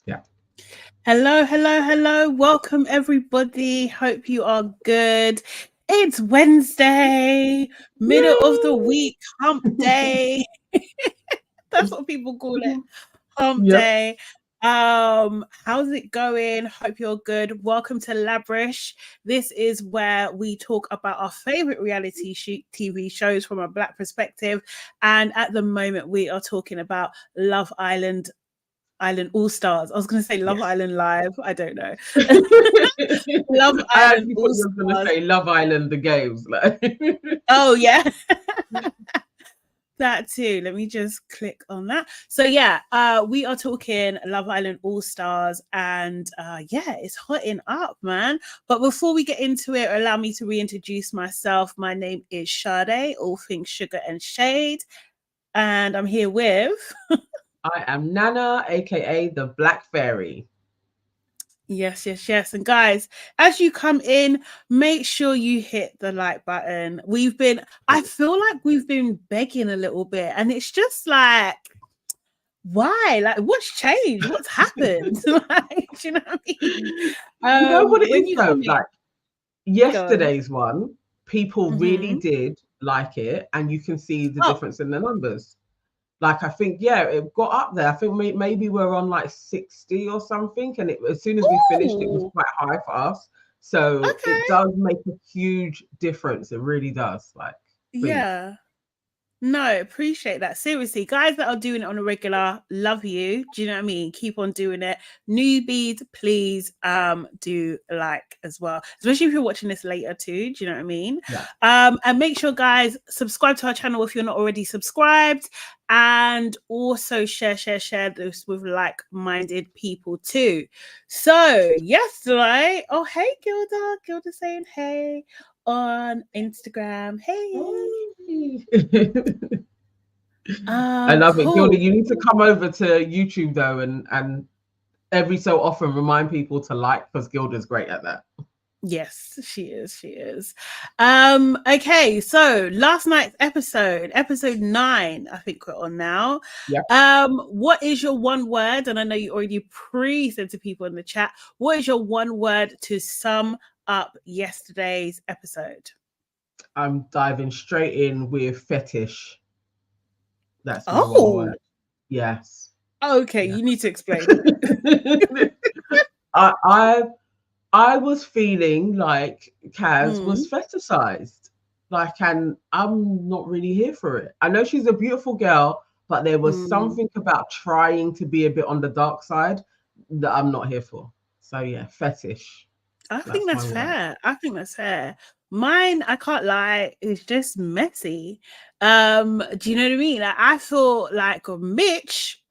Yeah. Hello, hello, hello. Welcome, everybody. Hope you are good. It's Wednesday, middle of the Yay! week, hump day. That's what people call it. Hump Yep. day. How's it going? Hope you're good. Welcome to LABRISH. This is where we talk about our favorite TV shows from a Black perspective. And at the moment, we are talking about Love Island All Stars. I was going to say Love Yes. Island Live. I don't know. Love I Island actually thought All you were going to Stars. say Love Island, the games. Like. Oh, yeah. That too. Let me just click on that. So yeah, we are talking Love Island All Stars, and yeah, it's hotting up, man. But before we get into it, allow me to reintroduce myself. My name is Sade, all things sugar and shade, and I'm here with. I am Nana, aka the Black Fairy. Yes, yes, yes. And guys, as you come in, make sure you hit the like button. I feel like we've been begging a little bit, and it's just like, why? Like, what's changed? What's happened? Like, do you know what I mean? You know what it When is you though? come in, Like go on. yesterday's one, people really Mm-hmm. did like it, and you can see the Oh, difference in the numbers. Like I think, yeah, it got up there. I think maybe we're on like 60 or something, and as soon as we finished, it was ooh, quite high for us. So it okay. does make a huge difference. It really does. Like, please. Yeah. No, appreciate that. Seriously, guys that are doing it on a regular, love you. Do you know what I mean? Keep on doing it. Newbies, please do like as well. Especially if you're watching this later too. Do you know what I mean? Yeah. And make sure guys subscribe to our channel if you're not already subscribed. And also share this with like-minded people too. So yesterday, oh hey Gilda. Gilda saying hey on Instagram. Hey. I love it. Gilda, Cool. you need to come over to YouTube though, and every so often remind people to like, because Gilda's great at that. Yes, she is. She is. Okay, so last night's episode 9, I think we're on now. Yeah. What is your one word? And I know you already said to people in the chat, what is your one word to sum up yesterday's episode? I'm diving straight in with fetish. That's my one Oh, word. Yes. okay, Yeah. you need to explain. I, I I was feeling like KAZ was Mm, fetishized. Like, and I'm not really here for it. I know she's a beautiful girl, but there was mm. something about trying to be a bit on the dark side that I'm not here for. So yeah, fetish. I think That's my that's word. fair. I think that's fair. Mine, I can't lie, is just messy. Do you know what I mean? Like, I thought like Mitch,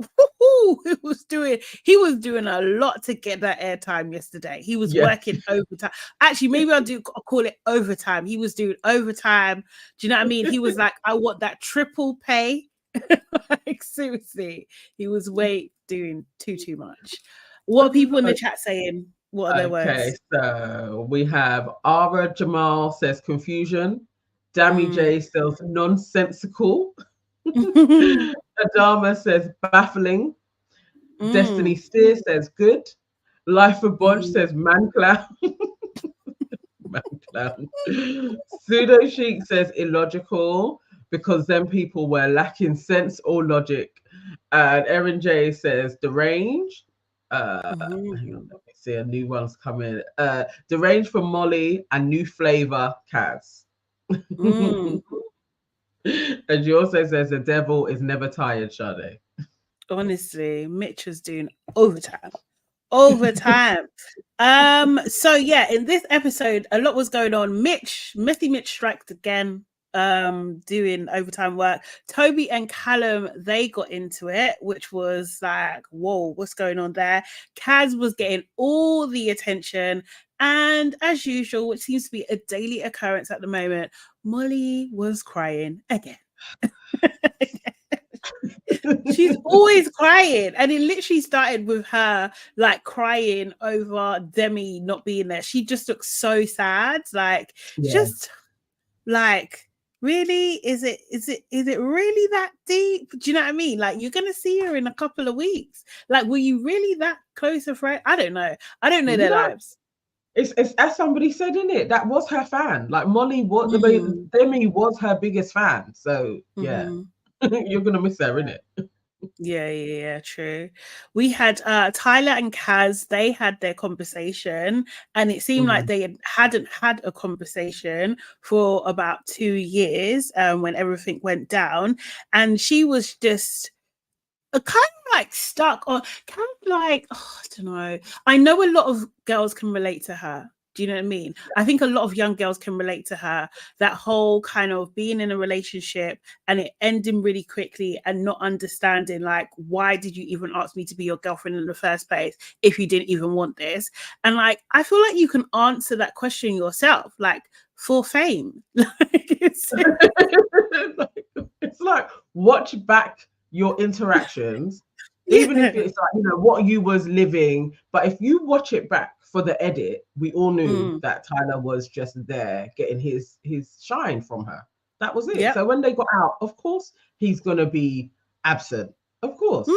he was doing a lot to get that airtime yesterday. He was Yeah. working overtime. Actually, maybe I'll call it overtime. He was doing overtime. Do you know what I mean? He was like, I want that triple pay. Like seriously, he was way doing too much. What are people in the chat saying? What are their Okay, words? so we have Ara Jamal says confusion. Dammy Mm. J says nonsensical. Adama says baffling. Destiny Mm. Steer says good. Life of Bodge Mm. says man clown. Man clown. Pseudo Chic says illogical because then people were lacking sense or logic. And Erin J says deranged. Hang on, Mm. let me see. A new one's coming. Deranged for Molly and new flavor KAZ. Mm. And she also says the devil is never tired, Sade. Honestly, Mitch was doing overtime. Overtime. So yeah, in this episode, a lot was going on. Methy Mitch striked again, doing overtime work. Toby and Callum, they got into it, which was like, whoa, what's going on there? KAZ was getting all the attention, and as usual, which seems to be a daily occurrence at the moment, Molly was crying again. She's always crying, and it literally started with her like crying over Demi not being there. She just looks so sad, like Yeah. just like really? Is it really that deep? Do you know what I mean? Like, you're gonna see her in a couple of weeks. Like, were you really that close a friend? I don't know. I don't know their lives. It's as somebody said in it, that was her fan. Like Molly, what Demi was her biggest fan. So yeah, you're gonna miss her, innit? Yeah, true. We had Tyler and KAZ, they had their conversation, and it seemed like they hadn't had a conversation for about 2 years when everything went down, and she was just kind of like stuck, or kind of like, oh, I don't know. I know a lot of girls can relate to her. Do you know what I mean? I think a lot of young girls can relate to her. That whole kind of being in a relationship and it ending really quickly and not understanding, like, why did you even ask me to be your girlfriend in the first place if you didn't even want this? And like, I feel like you can answer that question yourself, like, for fame. It's like, watch back your interactions, even if it's like, you know, what you was living. But if you watch it back for the edit, we all knew that Tyler was just there getting his shine from her. That was it. So when they got out, of course he's gonna be absent. Of course.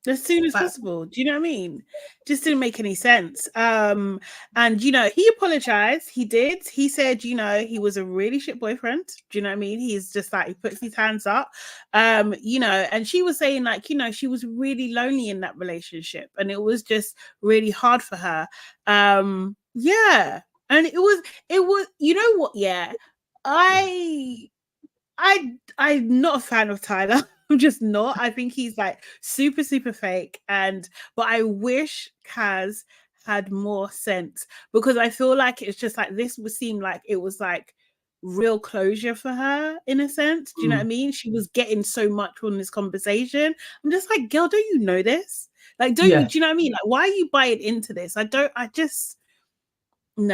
As soon as possible. Do you know what I mean? Just didn't make any sense. And you know, he apologized. He did. He said, you know, he was a really shit boyfriend. Do you know what I mean? He's just like, he puts his hands up. You know, and she was saying, like, you know, she was really lonely in that relationship and it was just really hard for her. Yeah. And it was, you know what? Yeah. I'm not a fan of Tyler. I'm just not. I think he's like super, super fake. But I wish KAZ had more sense, because I feel like it's just like, this would seem like it was like real closure for her in a sense. Do you know what I mean? She was getting so much from this conversation. I'm just like, girl, don't you know this? Like, do you know what I mean? Like, why are you buying into this? I don't like it. He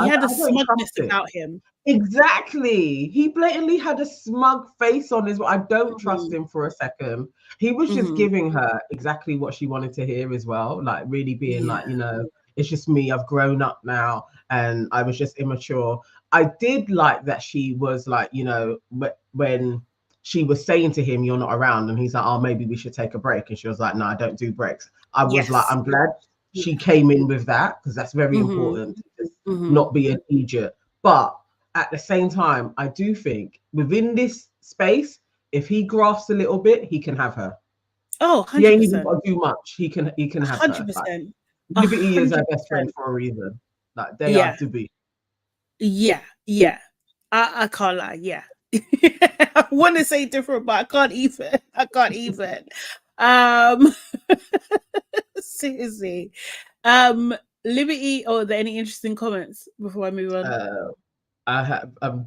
had a smugness about him. Exactly. He blatantly had a smug face on his. I don't trust him for a second. He was just giving her exactly what she wanted to hear as well. Like, really being like, you know, it's just me. I've grown up now and I was just immature. I did like that she was like, you know, when she was saying to him, you're not around, and he's like, oh, maybe we should take a break. And she was like, no, I don't do breaks. I was like, I'm glad she came in with that, because that's very important. Not be an idiot. But at the same time, I do think within this space, if he grasps a little bit, he can have her. Oh, 100%. He ain't even got to do much. He can have 100%. her. Like, Liberty is her best friend for a reason. Like, they are to be. Yeah. I can't lie. Yeah. I want to say different, but I can't even. Seriously. Liberty, are there any interesting comments before I move on? I'm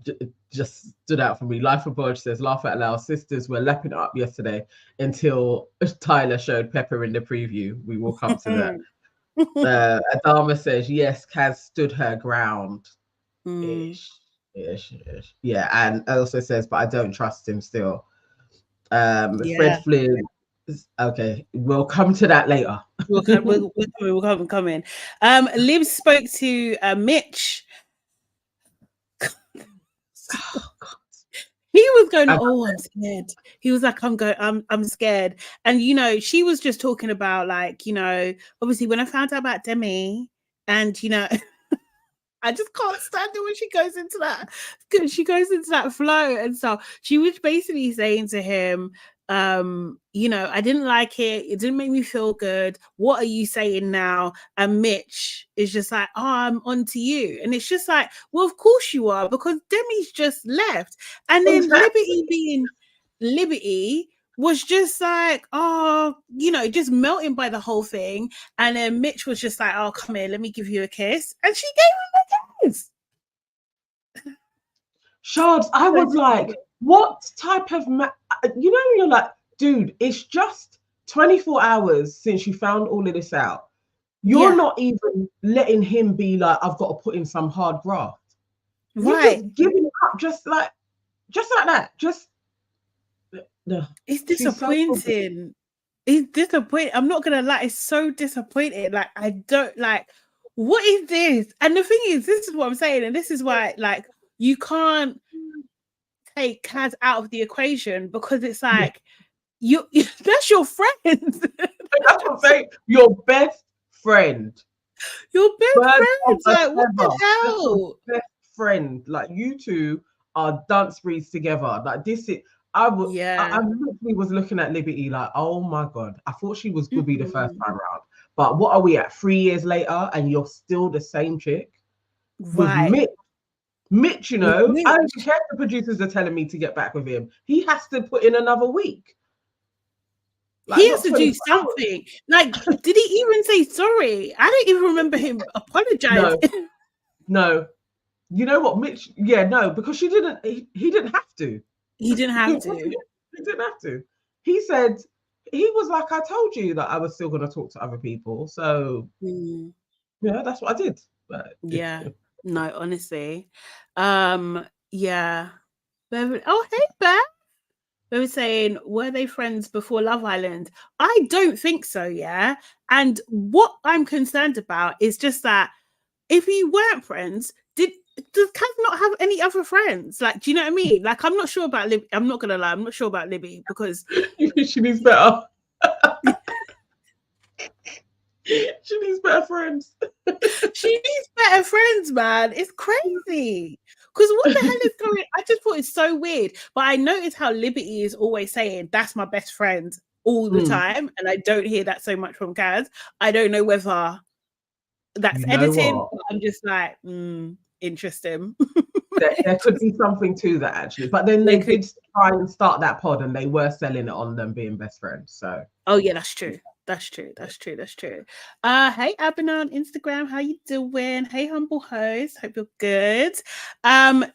just stood out for me. Life of Bodge says, laugh out loud. Sisters were lapping it up yesterday until Tyler showed Pepper in the preview. We will come to that. Adama says, yes, KAZ stood her ground. Ish. Yeah, and also says, but I don't trust him still. Fred Flynn. Okay, we'll come to that later. We'll come in. Liv spoke to Mitch. He was going, oh, I'm scared. He was like, I'm scared. And, you know, she was just talking about, like, you know, obviously when I found out about Demi, and, you know, I just can't stand it when she goes into that flow and stuff. She was basically saying to him, you know, I didn't like it. It didn't make me feel good. What are you saying now? And Mitch is just like, oh, I'm on to you. And it's just like, well, of course you are, because Demi's just left. And then Liberty being Liberty was just like, oh, you know, just melting by the whole thing. And then Mitch was just like, oh, come here, let me give you a kiss. And she gave him a kiss. Shards, I was like, what type of you know, you're like, dude, it's just 24 hours since you found all of this out. You're not even letting him be like, I've got to put in some hard graft. Right. You're just giving up just like that. Just it's disappointing. It's disappointing. I'm not gonna lie, it's so disappointing. Like, I don't like, what is this? And the thing is, this is what I'm saying, and this is why, like, you can't take Kaz out of the equation because it's like you that's your friend. That's what I'm saying. Your best friend. Your best Birds of friends. a Like, what the feather. That's your hell? best friend. Like you two are dance breeds together. Like this is I Yeah. literally was looking at Liberty like, oh my god. I thought she was gonna be the first Mm-mm. time round. But what are we at 3 years later and you're still the same chick? With Right. Mitch, you With know, I don't Mitch. care if the producers are telling me to get back with him. He has to put in another week. Like He has not to do 24 hours. something. Like, did he even say sorry? I don't even remember him apologizing. No. You know what, Mitch? Yeah, no, because she didn't. He didn't have to. He didn't have to. He didn't have to. He said he was like, I told you that I was still going to talk to other people. So yeah, that's what I did. But, Yeah. No, honestly. Yeah. Oh, hey, Beth. They were saying, were they friends before Love Island? I don't think so, yeah. And what I'm concerned about is just that if you weren't friends, does Kaz not have any other friends? Like, do you know what I mean? Like, I'm not sure about Libby. I'm not gonna lie, I'm not sure about Libby because she needs better. She needs better friends. She needs better friends, man. It's crazy. Because what the hell is going? I just thought it's so weird. But I noticed how Liberty is always saying that's my best friend all the time, and I don't hear that so much from Kaz. I don't know whether that's editing. I'm just like, interesting. There could be something to that actually, but then they did try and start that pod, and they were selling it on them being best friends. So, oh yeah, that's true. That's true. Hey Abina on Instagram, how you doing? Hey humble host, hope you're good.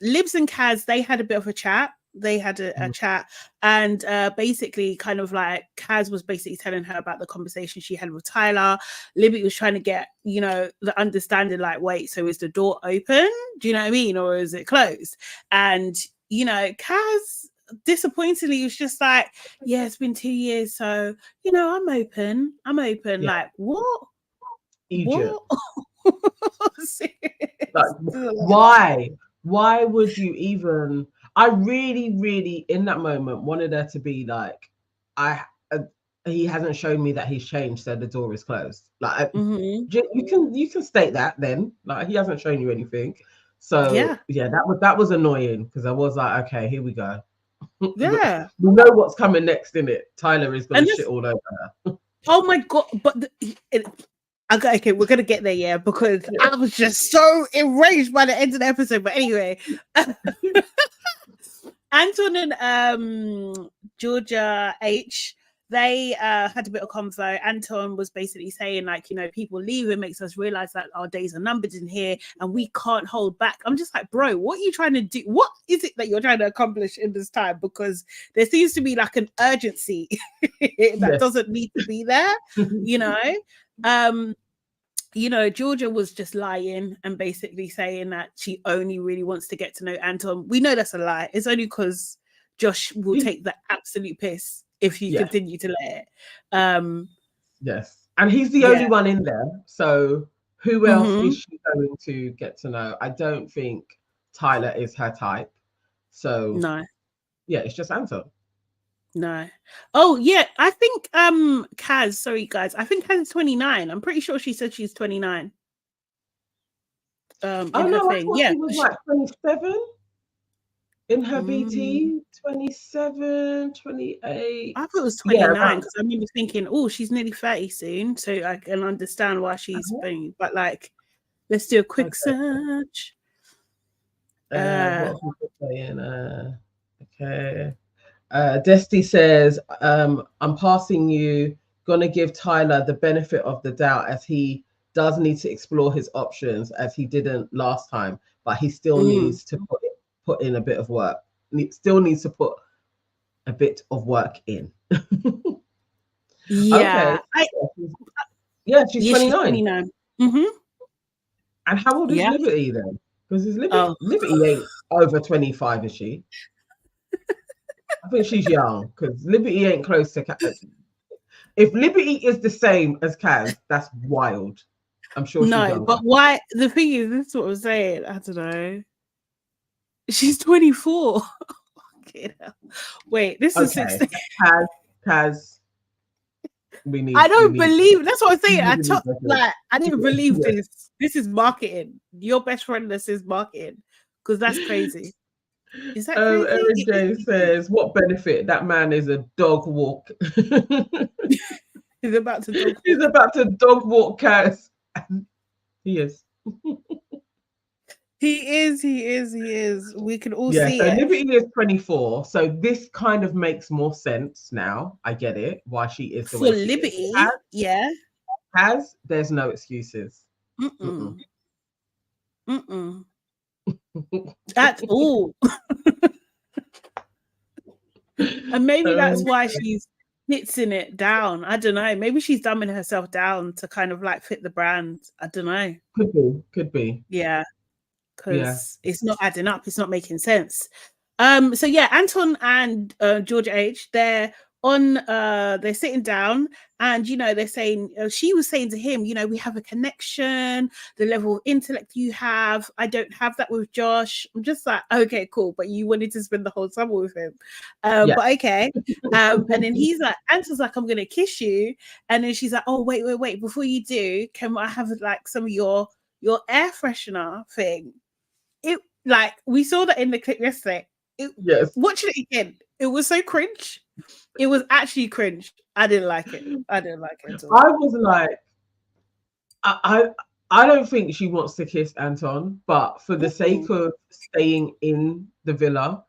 Libs and Kaz, they had a bit of a chat. They had a chat, and basically kind of like Kaz was basically telling her about the conversation she had with Tyler. Libby was trying to get, you know, the understanding like, wait, so is the door open? Do you know what I mean? Or is it closed? And, you know, Kaz disappointingly was just like, yeah, it's been 2 years, so you know, I'm open. Yeah. Like, what? Egypt. Like, why would you even? I really in that moment wanted her to be like, he hasn't shown me that he's changed, so the door is closed. Like, you can state that then, like, he hasn't shown you anything. So yeah, that was annoying because I was like, okay, here we go. Yeah, we know what's coming next in it. Tyler is going to shit all over her. Oh my god! But okay, we're gonna get there, yeah, because I was just so enraged by the end of the episode. But anyway, Anton and Georgia H, they had a bit of convo. Anton was basically saying, like, you know, people leaving makes us realize that our days are numbered in here and we can't hold back. I'm just like, bro, what are you trying to do? What is it that you're trying to accomplish in this time? Because there seems to be like an urgency that doesn't need to be there, you know? You know, Georgia was just lying and basically saying that she only really wants to get to know Anton. We know that's a lie. It's only because Josh will take the absolute piss if you continue to let it. Yes. And he's the only one in there. So who else is she going to get to know? I don't think Tyler is her type. So no. Yeah, it's just Anton. No. Oh yeah, I think Kaz, sorry guys, I think Kaz is 29. I'm pretty sure she said she's 29. Oh no, I thought she was like 27 in her BT. 27, 28. I thought it was 29 because I remember thinking, oh, she's nearly 30 soon, so I can understand why she's being. But like, let's do a quick search. What are people saying? Okay. Desti says, I'm passing you, gonna give Tyler the benefit of the doubt as he does need to explore his options as he didn't last time, but he still needs to put in a bit of work. Still needs to put a bit of work in. Yeah. Okay. She's 29. She's 29. And how old is Liberty then? Because Liberty ain't over 25, is she? I think she's young because Liberty ain't close to Kaz. If Liberty is the same as Kaz, that's wild. I'm sure she's younger. But why? The thing is, this is what I'm saying. I don't know. She's 24. Fucking hell. Wait, this is Okay. 16. Kaz. I don't believe that's what I'm saying. I didn't Yeah, believe yeah. this. This is marketing. Your best friend that is marketing. Because that's crazy. Is that crazy? Erin J says, what benefit? That man is a dog walk. He's about to dog walk. He's about to dog walk Kaz. He is. He is. We can all see so it. Liberty is 24. So this kind of makes more sense now. I get it. Why she is the For way she Liberty, is. yeah. Kaz, there's no excuses. Mm-mm. Mm-mm. At all. And maybe that's why she's hitting it down. I don't know. Maybe she's dumbing herself down to kind of like fit the brand. I don't know. Could be. Yeah. Because it's not adding up. It's not making sense. So yeah, Anton and Georgia H, they're sitting down, and they're saying, she was saying to him, we have a connection, the level of intellect you have, I don't have that with Josh. I'm just like, okay, cool, but you wanted to spend the whole summer with him. But okay. And then he's like, Anton's like, I'm gonna kiss you, and then she's like, oh wait, before you do, can I have like some of your air freshener thing? It, like, we saw that in the clip yesterday. Watching it again, it was so cringe. It was actually cringe. I didn't like it at all. I was like, I don't think she wants to kiss Anton, but for the sake of staying in the villa,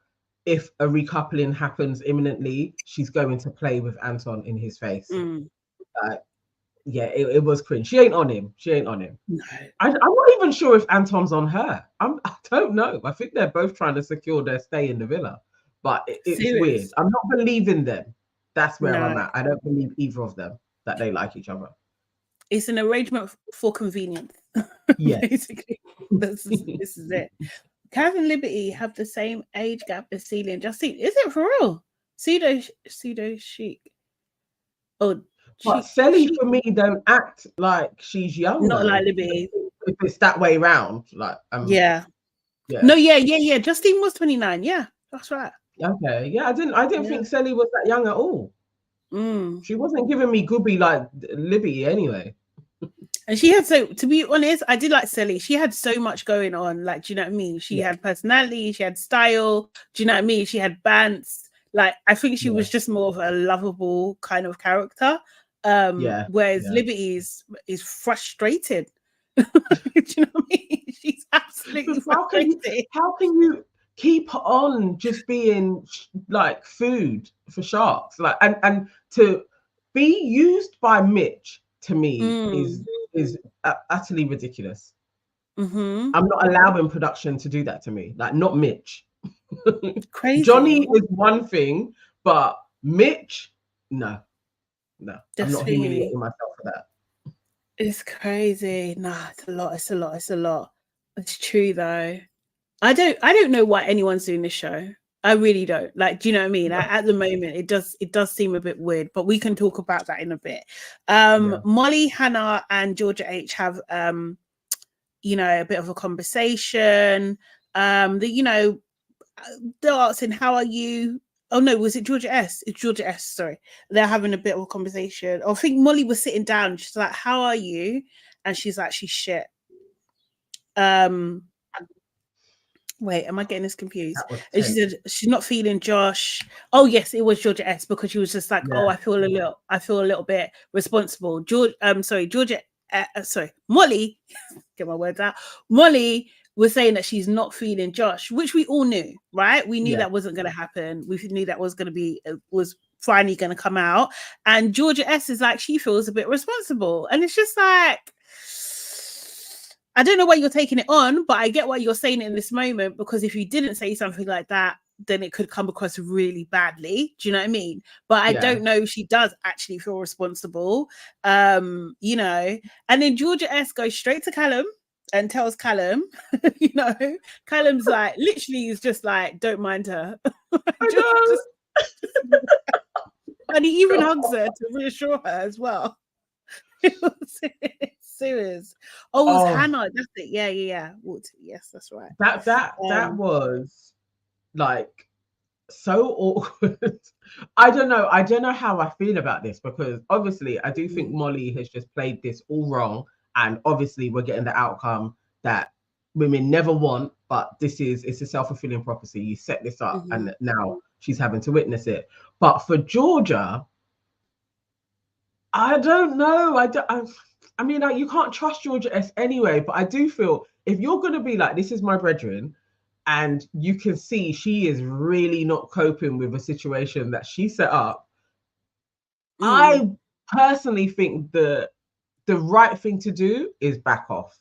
if a recoupling happens imminently, she's going to play with Anton in his face. It was cringe. She ain't on him. No. I'm not even sure if Anton's on her. I don't know. I think they're both trying to secure their stay in the villa, but it's weird. I'm not believing them. That's where I'm at. I don't believe either of them that they like each other. It's an arrangement for convenience. Yeah, basically. This is it. Kaz and Liberty have the same age gap as Celia and Justine. Is it for real? Pseudo chic. Oh, but Selly for me don't act like she's young. Not like Liberty. If it's that way round, like yeah. No, yeah. Justine was 29. Yeah, that's right. Okay, yeah, I didn't think Selly was that young at all. She wasn't giving me gooby like Libby anyway. And she had, to be honest, I did like Selly. She had so much going on. Like, do you know what I mean? She had personality, she had style. Do you know what I mean? She had bants. Like, I think she was just more of a lovable kind of character. Whereas Liberty is frustrated. Do you know what I mean? She's absolutely frustrated. How can you keep on just being like food for sharks? Like, and to be used by Mitch to me is utterly ridiculous. I'm not allowing production to do that to me. Like, not Mitch. Crazy. Johnny is one thing, but Mitch, no. I'm not humiliating myself for that. It's crazy. Nah, it's a lot. It's true though. I don't know why anyone's doing this show. I really don't. Like, do you know what I mean? At the moment, it does seem a bit weird, but we can talk about that in a bit. Molly, Hannah, and Georgia H have a bit of a conversation. They're asking, how are you? Oh no, was it Georgia S? It's Georgia S, sorry. They're having a bit of a conversation. I think Molly was sitting down. She's like, how are you? And she's like, she's shit. Wait, am I getting this confused? And she said she's not feeling Josh. Oh yes, it was Georgia S, because she was just like, oh, I feel a little bit responsible. Molly, get my words out. Molly was saying that she's not feeling Josh, which we all knew, right? We knew that wasn't going to happen. We knew that was finally going to come out. And Georgia S is like, she feels a bit responsible, and it's just like, I don't know why you're taking it on, but I get why you're saying it in this moment, because if you didn't say something like that, then it could come across really badly. Do you know what I mean? But I don't know if she does actually feel responsible, and then Georgia S goes straight to Callum and tells Callum, Callum's like, literally is just like, don't mind her. And he even hugs her to reassure her as well. Serious. It was Hannah. That's it. Yeah. Yes, that's right. That was like so awkward. I don't know how I feel about this, because obviously I do think Molly has just played this all wrong, and obviously we're getting the outcome that women never want, but it's a self-fulfilling prophecy. You set this up and now she's having to witness it. But for Georgia, I don't know. I mean, like, you can't trust Georgia S anyway, but I do feel if you're going to be like, this is my brethren, and you can see she is really not coping with a situation that she set up, I personally think the right thing to do is back off.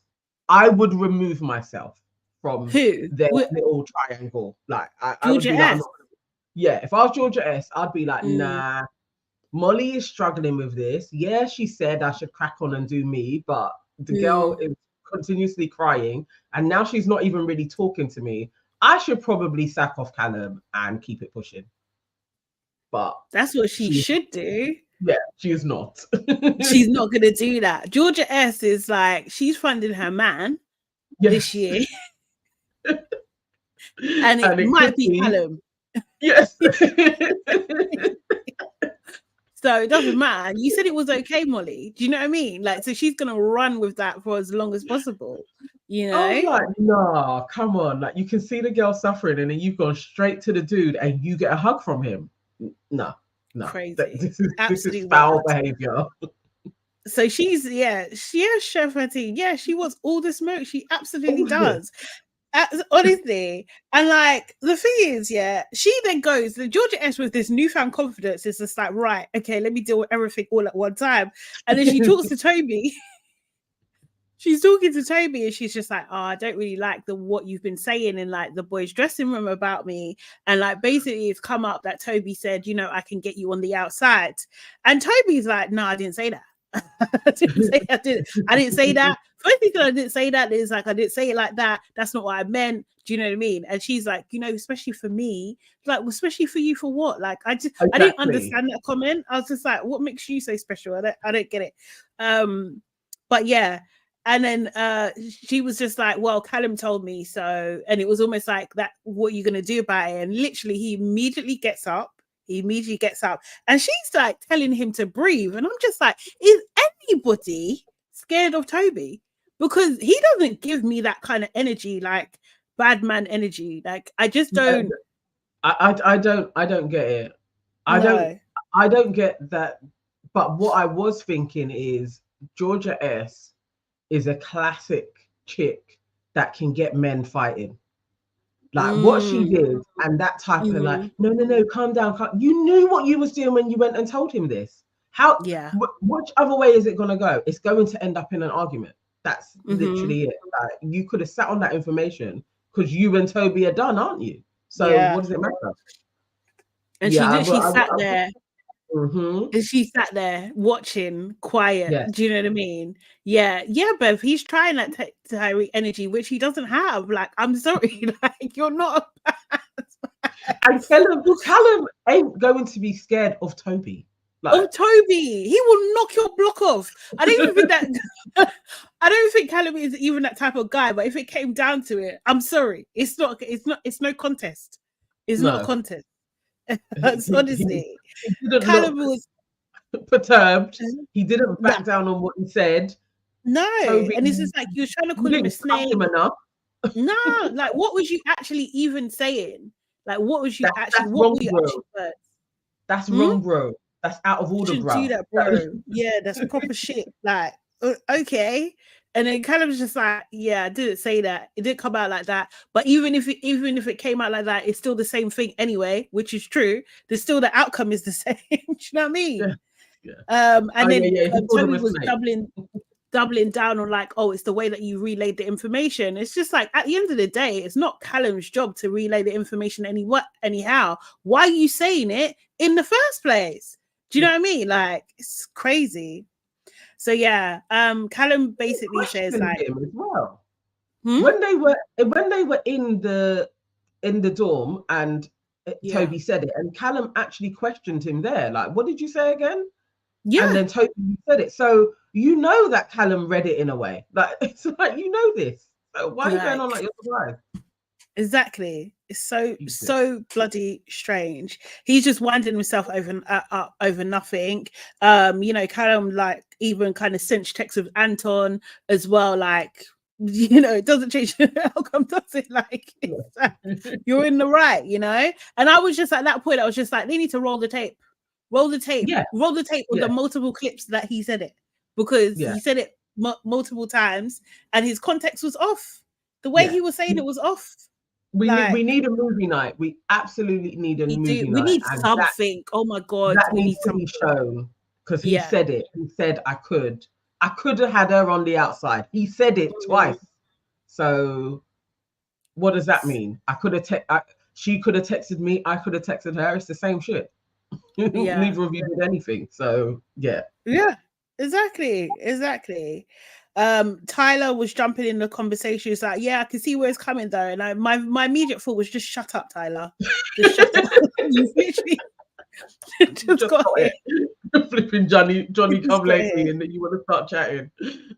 I would remove myself from their little triangle. Like, I would be like, yeah, if I was Georgia S, I'd be like, nah, Molly is struggling with this. Yeah, she said I should crack on and do me, but the girl is continuously crying, and now she's not even really talking to me. I should probably sack off Callum and keep it pushing. But that's what she should do. Yeah, she is not. She's not going to do that. Georgia S is like, she's funding her man this year. and it might be Callum. Yes. So it doesn't matter. You said it was okay, Molly. Do you know what I mean? Like, so she's going to run with that for as long as possible. You know? I'm like, nah, come on. Like, you can see the girl suffering, and then you've gone straight to the dude and you get a hug from him. No. Crazy. This is foul behavior. So she's Chef Hattie. Yeah, she wants all the smoke. She absolutely does. Honestly. And like, the thing is, she then goes, the Georgia S with this newfound confidence is just like, right, okay, let me deal with everything all at one time. And then she talks to Toby. She's talking to Toby and she's just like, oh, I don't really like what you've been saying in like the boys' dressing room about me. And like, basically it's come up that Toby said, you know, I can get you on the outside. And Toby's like, no, I didn't say that. I didn't say that. First thing I didn't say that is like, I didn't say it like that. That's not what I meant. Do you know what I mean? And she's like, you know, especially for me, like, well, especially for you for what? Like, I didn't understand that comment. I was just like, what makes you so special? I don't get it. But yeah. And then she was just like, well, Callum told me so. And it was almost like that, what are you going to do about it? And literally, he immediately gets up. And she's like telling him to breathe. And I'm just like, is anybody scared of Toby? Because he doesn't give me that kind of energy, like bad man energy. Like, I just don't. I don't get it. I don't get that. But what I was thinking is Georgia S is a classic chick that can get men fighting. Like what she did, and that type of like, no, calm down. You knew what you was doing when you went and told him this. How? Yeah. Which other way is it going to go? It's going to end up in an argument. That's literally it. Like, you could have sat on that information because you and Toby are done, aren't you? So what does it matter? And she sat there. And she sat there watching, quiet. Yeah. Do you know what I mean? Yeah, Bev. He's trying that Tyreek energy, which he doesn't have. Like, I'm sorry, like, you're not a bad. And Callum ain't going to be scared of Toby. Like, Toby, he will knock your block off. I don't even think that. I don't think Callum is even that type of guy. But if it came down to it, I'm sorry, it's not. It's no contest. It's not a contest. Honestly, Callum was perturbed. He didn't back down on what he said. No, Toby, and it's just like you're trying to call him a snake. No, like, what was you actually even saying? Like, what was you actually? What were you actually? That's wrong, bro. That's out of order, bro. Do that, bro. Yeah, that's proper shit. Like, okay. And then Callum's just like, yeah, I didn't say that. It didn't come out like that. But even if it came out like that, it's still the same thing anyway, which is true. There's still the outcome is the same. Do you know what I mean? Yeah. And then Toby was doubling down on like, oh, it's the way that you relayed the information. It's just like, at the end of the day, it's not Callum's job to relay the information anyhow. Why are you saying it in the first place? Do you know what I mean? Like, it's crazy. So yeah, Callum basically says like, as well. When they were in the dorm and Toby said it, and Callum actually questioned him there, like, what did you say again? Yeah. And then Toby said it. So you know that Callum read it in a way. Like, it's like, you know this. So why are you going on like you're surprised? Exactly. It's so bloody strange. He's just winding himself over nothing. You know, Callum like even kind of cinch texts with Anton as well. Like, you know, it doesn't change the outcome, does it? Like, you're in the right, you know. And I was just at that point, I was just like, they need to roll the tape with the multiple clips that he said it, because he said it multiple times, and his context was off. The way he was saying it was off. We need a movie night. We absolutely need a movie night. We need something. Oh my God. That needs to be shown, because he said it. He said, I could have had her on the outside. He said it twice. So what does that mean? She could have texted me. I could have texted her. It's the same shit. Neither of you did anything. So yeah. Exactly. Tyler was jumping in the conversation. He's like, yeah, I can see where it's coming though. And my immediate thought was, just shut up, Tyler. Just shut up. You literally just got it. Flipping Johnny come lately, and then you want to start chatting.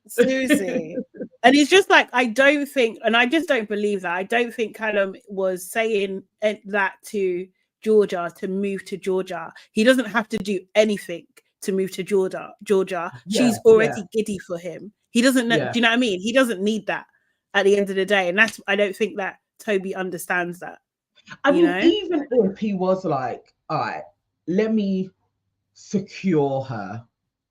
Seriously. And he's just like, I don't think, and I just don't believe that. I don't think Callum was saying that to Georgia to move to Georgia. He doesn't have to do anything to move to Georgia. She's already giddy for him. He doesn't know, do you know what I mean? He doesn't need that at the end of the day. And I don't think that Toby understands that. I mean, even if he was like, all right, let me secure her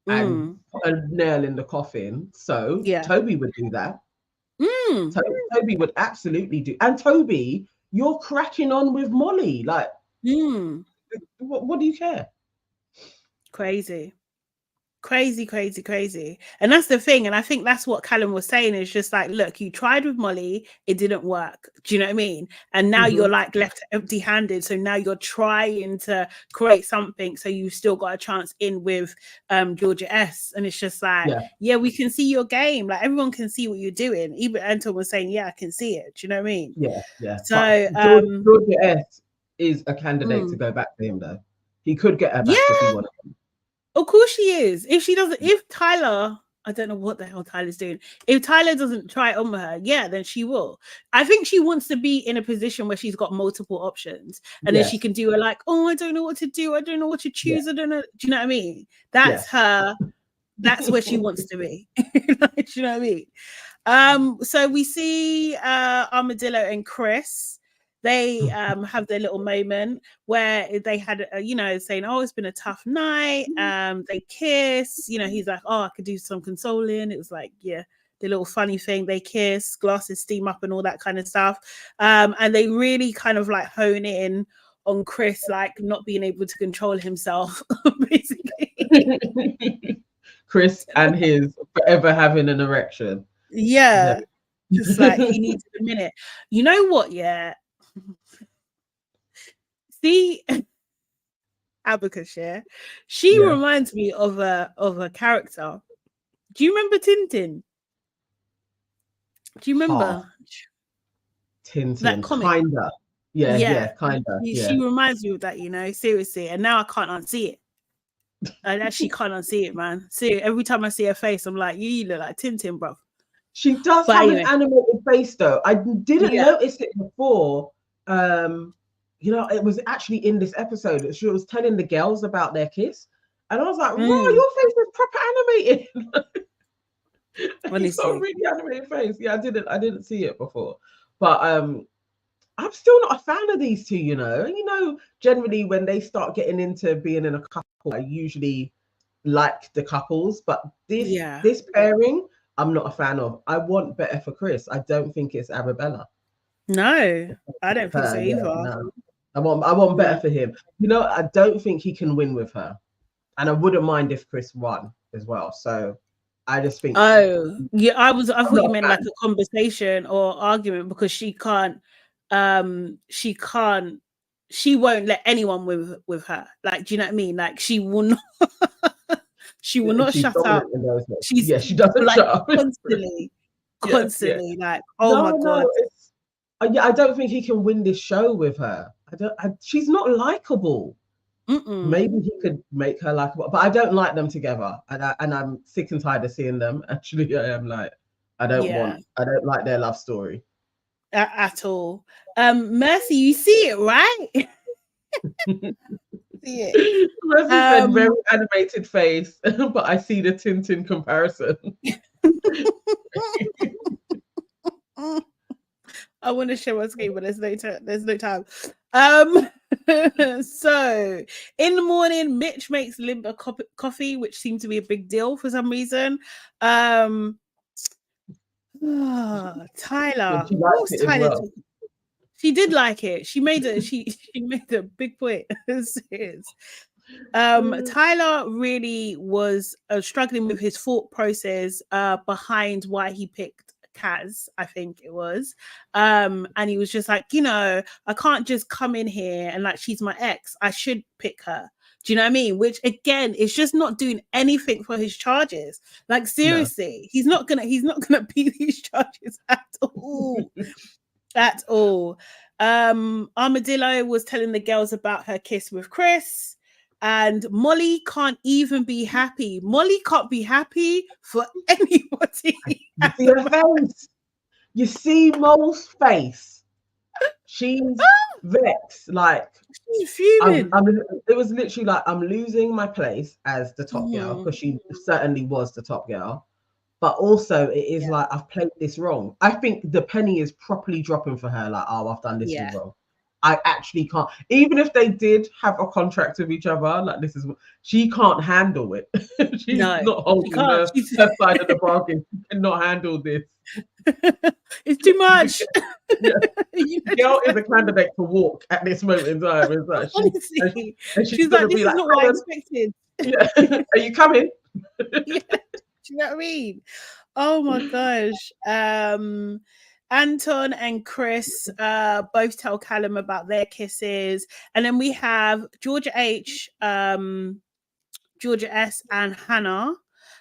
and put a nail in the coffin. So Toby would do that. Toby would absolutely do. And Toby, you're cracking on with Molly. Like, what do you care? Crazy. And that's the thing. And I think that's what Callum was saying, is just like, look, you tried with Molly, it didn't work. Do you know what I mean? And now you're like left empty handed. So now you're trying to create something. So you still got a chance in with Georgia S. And it's just like, we can see your game. Like, everyone can see what you're doing. Even Anton was saying, I can see it. Do you know what I mean? Yeah. So Georgia S is a candidate to go back to him though. He could get her back if he wanted. Of course she is. If Tyler, I don't know what the hell Tyler's doing. If Tyler doesn't try it on with her, then she will. I think she wants to be in a position where she's got multiple options, and then she can do it like, I don't know what to do. I don't know what to choose. I don't know. Do you know what I mean? That's her. That's where she wants to be. Do you know what I mean? So we see Armadillo and Chris. They have their little moment where they had, saying, it's been a tough night. They kiss. He's like, I could do some consoling. It was like, the little funny thing. They kiss, glasses steam up and all that kind of stuff. And they really kind of like hone in on Chris, like not being able to control himself, basically. Chris and his forever having an erection. Just like he needs a minute. You know what? See, Abacus, she reminds me of a character. Do you remember Tintin? Do you remember Tintin? That comic? Kinda. Kinda. She reminds me of that, seriously. And now I can't unsee it. I actually can't unsee it, man. See, every time I see her face, I'm like, you look like Tintin, bro. She does have an animated face, though. I didn't notice it before. It was actually in this episode. She was telling the girls about their kiss, and I was like, "Wow, your face is proper animated." It's got a really animated face. Yeah, I didn't see it before, but I'm still not a fan of these two. Generally when they start getting into being in a couple, I usually like the couples, but this pairing, I'm not a fan of. I want better for Chris. I don't think it's Arabella. No, I don't think so either. No. I want better for him. I don't think he can win with her, and I wouldn't mind if Chris won as well. So I just think. I thought you meant like a conversation or argument, because she won't let anyone with her. Like, do you know what I mean? Like, she will not. She will not shut up. She doesn't like, shut up constantly. Like, my God. I don't think he can win this show with her. She's not likable. Maybe he could make her likable, but I don't like them together, and I'm sick and tired of seeing them. Actually, I am like, I don't like their love story. at all. Mercy, you see it, right? See it. Mercy said very animated face, but I see the Tintin comparison. I want to share my screen, but there's no time. So in the morning, Mitch makes Limp a coffee, which seemed to be a big deal for some reason. Tyler, what was Tyler? Well. She did like it. She made a big point. Tyler really was struggling with his thought process behind why he picked KAZ, I think it was. And he was just like, I can't just come in here and like, she's my ex. I should pick her. Do you know what I mean? Which again is just not doing anything for his charges. Like seriously, no. He's not gonna beat these charges at all. At all. Armadillo was telling the girls about her kiss with Chris. And Molly can't even be happy. Molly can't be happy for anybody. You see Mo's face. She's vexed. Like she's fuming. It was literally like, I'm losing my place as the top girl, because she certainly was the top girl. But also it is like, I've played this wrong. I think the penny is properly dropping for her. Like, oh, I've done this wrong. I actually can't. Even if they did have a contract with each other, like she can't handle it. She's not holding her side of the bargain. She cannot handle this. It's too much. Girl is a candidate to walk at this moment in time. It's like she's like, this is not what I expected. Yeah. Are you coming? Do you know what I mean? Oh my gosh. Anton and Chris both tell Callum about their kisses, and then we have Georgia H, Georgia S, and Hannah.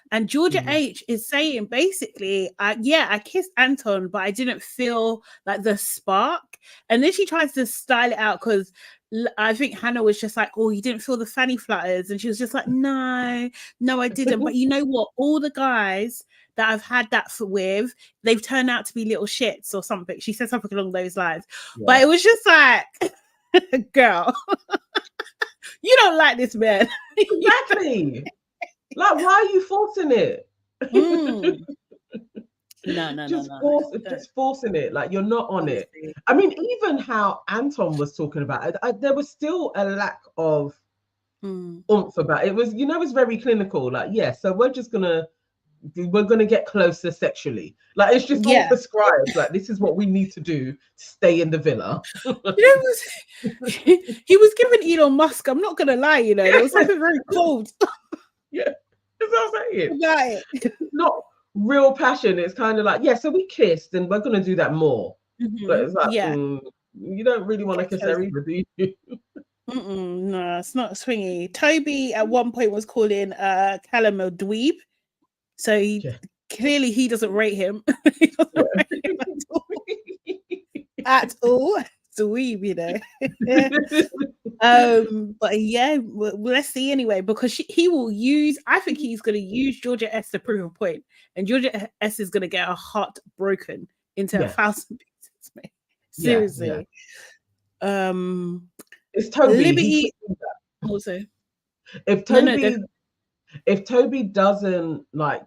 And Georgia H is saying basically, I kissed Anton, but I didn't feel like the spark. And then she tries to style it out because I think Hannah was just like, oh, you didn't feel the fanny flutters. And she was just like, no, I didn't. But you know what? All the guys that I've had that with, they've turned out to be little shits or something. She said something along those lines. Yeah. But it was just like, girl, you don't like this man. Exactly. Like, why are you forcing it? No. Just forcing it. Like, you're not on it. I mean, even how Anton was talking about it, there was still a lack of oomph about it. It was, it's very clinical. Like, so we're gonna get closer sexually. Like, it's just all prescribed. Like, this is what we need to do to stay in the villa. He was giving Elon Musk, I'm not gonna lie, there was something very cold. Yeah, that's what I'm saying. It's not real passion. It's kind of like, so we kissed and we're going to do that more. But it's like, you don't really want to kiss her either, do you? No, it's not swingy. Toby at one point was calling Callum a dweeb. So clearly he doesn't rate him. He doesn't rate him at all. Dweeb, but let's see anyway, because he will use, I think he's going to use Georgia S to prove a point, and Georgia S is going to get her heart broken into 1,000 pieces, mate. Seriously. It's Toby. Liberty also. If Toby doesn't like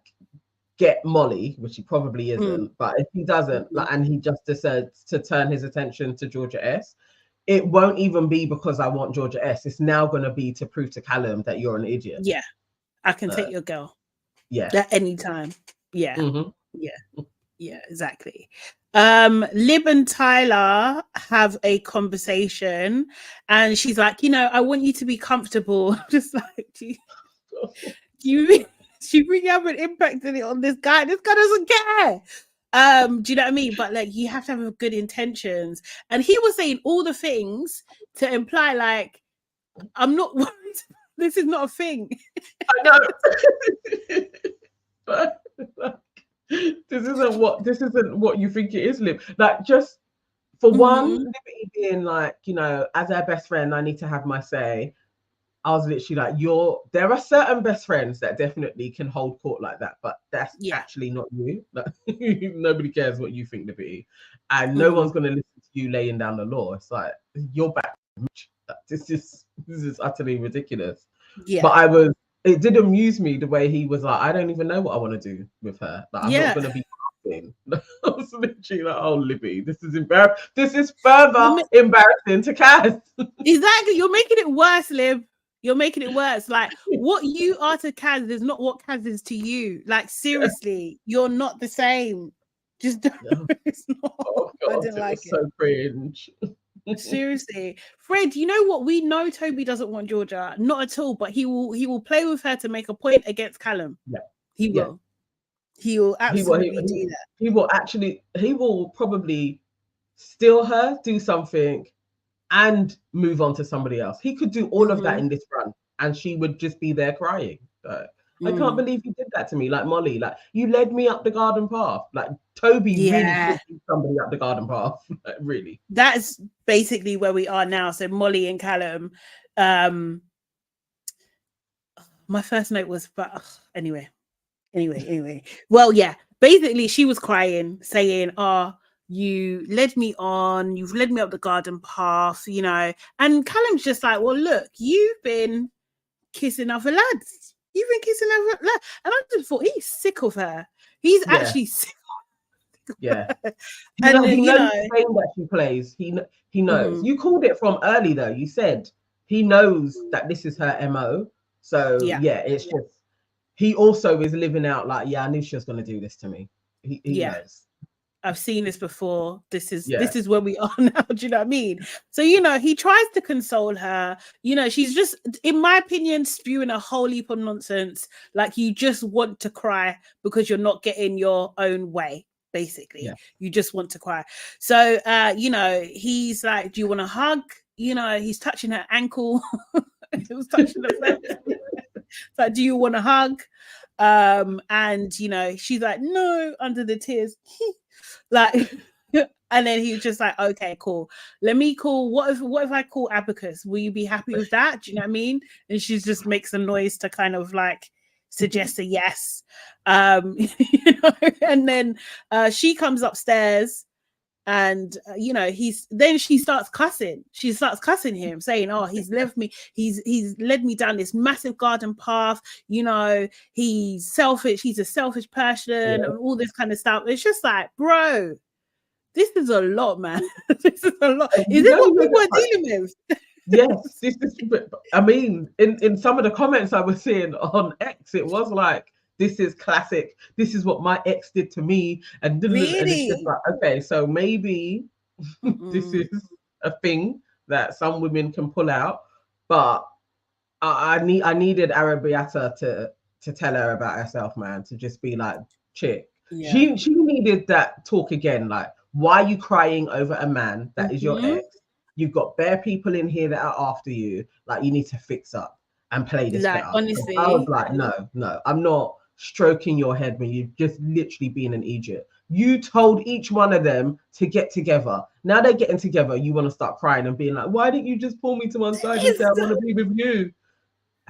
get Molly, which he probably isn't, but if he doesn't, and he just decides to turn his attention to Georgia S, it won't even be because I want Georgia S. It's now going to be to prove to Callum that you're an idiot. Yeah, I can take your girl. Yeah, at any time. Yeah, yeah, exactly. Lib and Tyler have a conversation, and she's like, I want you to be comfortable. I'm just like, do you she really haven't impacted it on this guy. This guy doesn't care. Do you know what I mean? But like, you have to have good intentions. And he was saying all the things to imply like, I'm not worried. This is not a thing. I know. But this isn't what you think it is, Lib. Like, just for one, Liberty being like, as our best friend, I need to have my say. I was literally like, there are certain best friends that definitely can hold court like that, but that's actually not you. Like, nobody cares what you think, Liberty, and no one's going to listen to you laying down the law. It's like, you're back. This is utterly ridiculous. Yeah. But it did amuse me the way he was like, I don't even know what I want to do with her. Like, I'm not going to be laughing. I was literally like, oh, Libby, this is embarrassing. This is further embarrassing to KAZ. Exactly. You're making it worse, Lib. You're making it worse. Like, what you are to KAZ is not what KAZ is to you. Like, seriously, you're not the same. Just don't. It's not. Oh, God, I didn't like it. So cringe. Seriously, Fred, you know what? We know Toby doesn't want Georgia, not at all, but he will play with her to make a point against Callum. Yeah, he will. He will absolutely do that. He will probably steal her, do something, and move on to somebody else. He could do all of that in this run, and she would just be there crying. I can't believe you did that to me, like Molly. Like, you led me up the garden path. Like, Toby really should lead somebody up the garden path. Like, really. That's basically where we are now. So Molly and Callum. My first note was, but anyway. Well, yeah. Basically, she was crying, saying, "Oh, you led me on. You've led me up the garden path, you know." And Callum's just like, "Well, look, you've been kissing other lads. You've been kissing other lads." And I just thought, he's sick of her. He's actually sick of her. Yeah. And he knows the game that she plays. He knows. You called it from early, though. You said he knows that this is her MO. So, it's just, he also is living out like, I knew she was going to do this to me. He knows. I've seen this before. This is where we are now. Do you know what I mean? So, he tries to console her. She's just, in my opinion, spewing a whole heap of nonsense. Like, you just want to cry because you're not getting your own way, basically. Yeah. You just want to cry. So, he's like, "Do you want a hug?" He's touching her ankle. He was touching her face. It's like, "Do you want a hug?" And she's like, "No," under the tears. Like, and then he was just like, "Okay, cool. Let me call. What if I call Abacus? Will you be happy with that?" Do you know what I mean? And she just makes a noise to kind of like suggest a yes. And then she comes upstairs, and she starts cussing. She starts cussing him, saying, "Oh, he's left me. He's led me down this massive garden path. He's selfish. He's a selfish person, and all this kind of stuff." It's just like, bro, this is a lot, man. This is a lot. Is this what people are dealing with? Yes, this is. I mean, in some of the comments I was seeing on X, it was like, "This is classic. This is what my ex did to me." And it's just like, okay, so maybe this is a thing that some women can pull out. But I needed Arabella to tell her about herself, man. To just be like, chick. Yeah. She needed that talk again. Like, why are you crying over a man that is your ex? You've got bare people in here that are after you. Like, you need to fix up and play this better. Honestly, I was like, no, I'm not stroking your head when you've just literally been an idiot. You told each one of them to get together. Now they're getting together. You want to start crying and being like, "Why didn't you just pull me to one side and say I want to be with you?"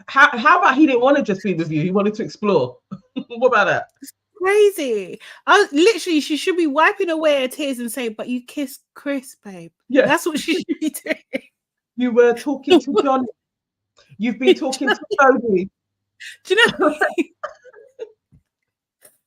How about he didn't want to just be with you? He wanted to explore. What about that? Crazy. She should be wiping away her tears and saying, "But you kissed Chris, babe." Yeah, that's what she should be doing. You were talking to John. You've been talking to Toby. Do you know?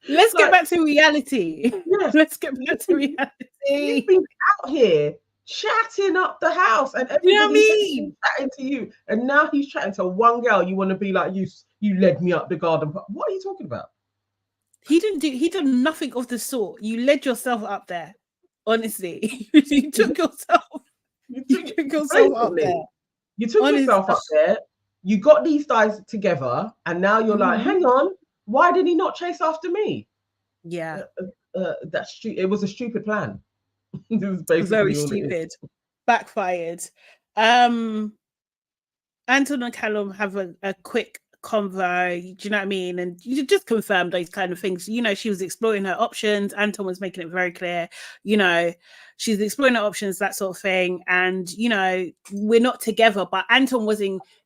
Let's get back to reality. Yes. Let's get back to reality. You've been out here chatting up the house, and everybody's chatting to you, and now he's chatting to one girl. You want to be like, you led me up the garden. What are you talking about? He did nothing of the sort. You led yourself up there. Honestly, you took yourself. You took yourself up there. You took yourself up there. You got these guys together, and now you're like, hang on, why did he not chase after me? Yeah, it was a stupid plan. It was basically very stupid. Backfired. Anton and Callum have a quick convo, do you know what I mean? And you just confirmed those kind of things. She was exploring her options. Anton was making it very clear, she's exploring her options, that sort of thing. And, we're not together, but Anton was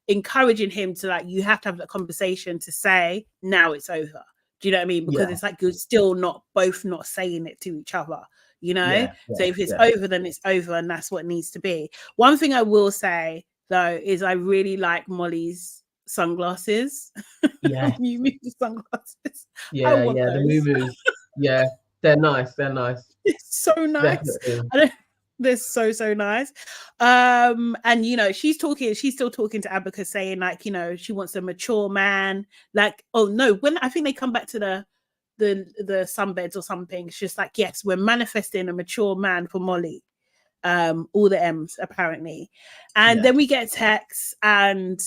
encouraging him to like, you have to have that conversation to say, now it's over. Do you know what I mean? Because it's like you're still both not saying it to each other, you know? So if it's over, then it's over, and that's what it needs to be. One thing I will say though is I really like Molly's sunglasses. Yeah. You mean the sunglasses? Yeah, the moo-moos. Yeah, they're nice. It's so nice. They're so nice. And you know, she's still talking to Abacus, saying like, you know, she wants a mature man. Like, oh no, when I think they come back to the sunbeds or something, it's just like, yes, we're manifesting a mature man for Molly. All the M's apparently. And then we get texts, and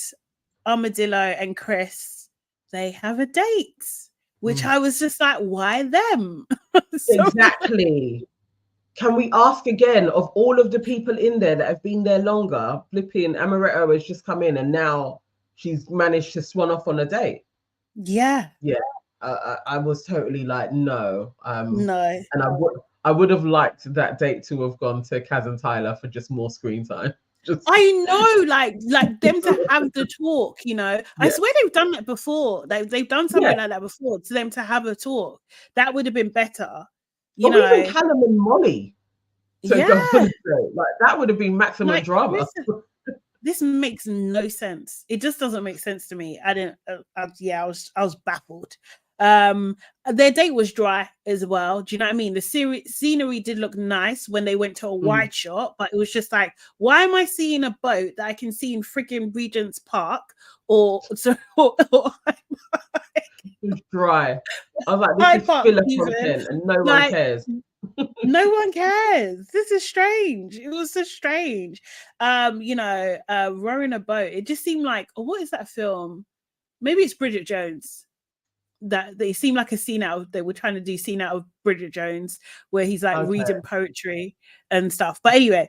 Armadillo and Chris, they have a date, which I was just like, why them? Exactly. Can we ask again, of all of the people in there that have been there longer, flipping Amaretto has just come in and now she's managed to swan off on a date. Yeah. I was totally like, no. No. And I would have liked that date to have gone to Kaz and Tyler for just more screen time. I know, like them to have the talk, you know. I swear they've done that before. They've done something like that before, to them to have a talk. That would have been better. You know, even Callum and Molly to go on a date. Like that would have been maximum drama. This makes no sense. It just doesn't make sense to me. I was baffled. Their date was dry as well. Do you know what I mean? The scenery did look nice when they went to a wide shot, but it was just like, why am I seeing a boat that I can see in freaking Regent's Park? It's dry. I was like, this is filler content, and no one cares. No one cares. This is strange. It was so strange. You know, rowing a boat. It just seemed like, what is that film? Maybe it's Bridget Jones. That they seem like a scene out. They were trying to do scene out of Bridget Jones, where he's like reading poetry and stuff. But anyway,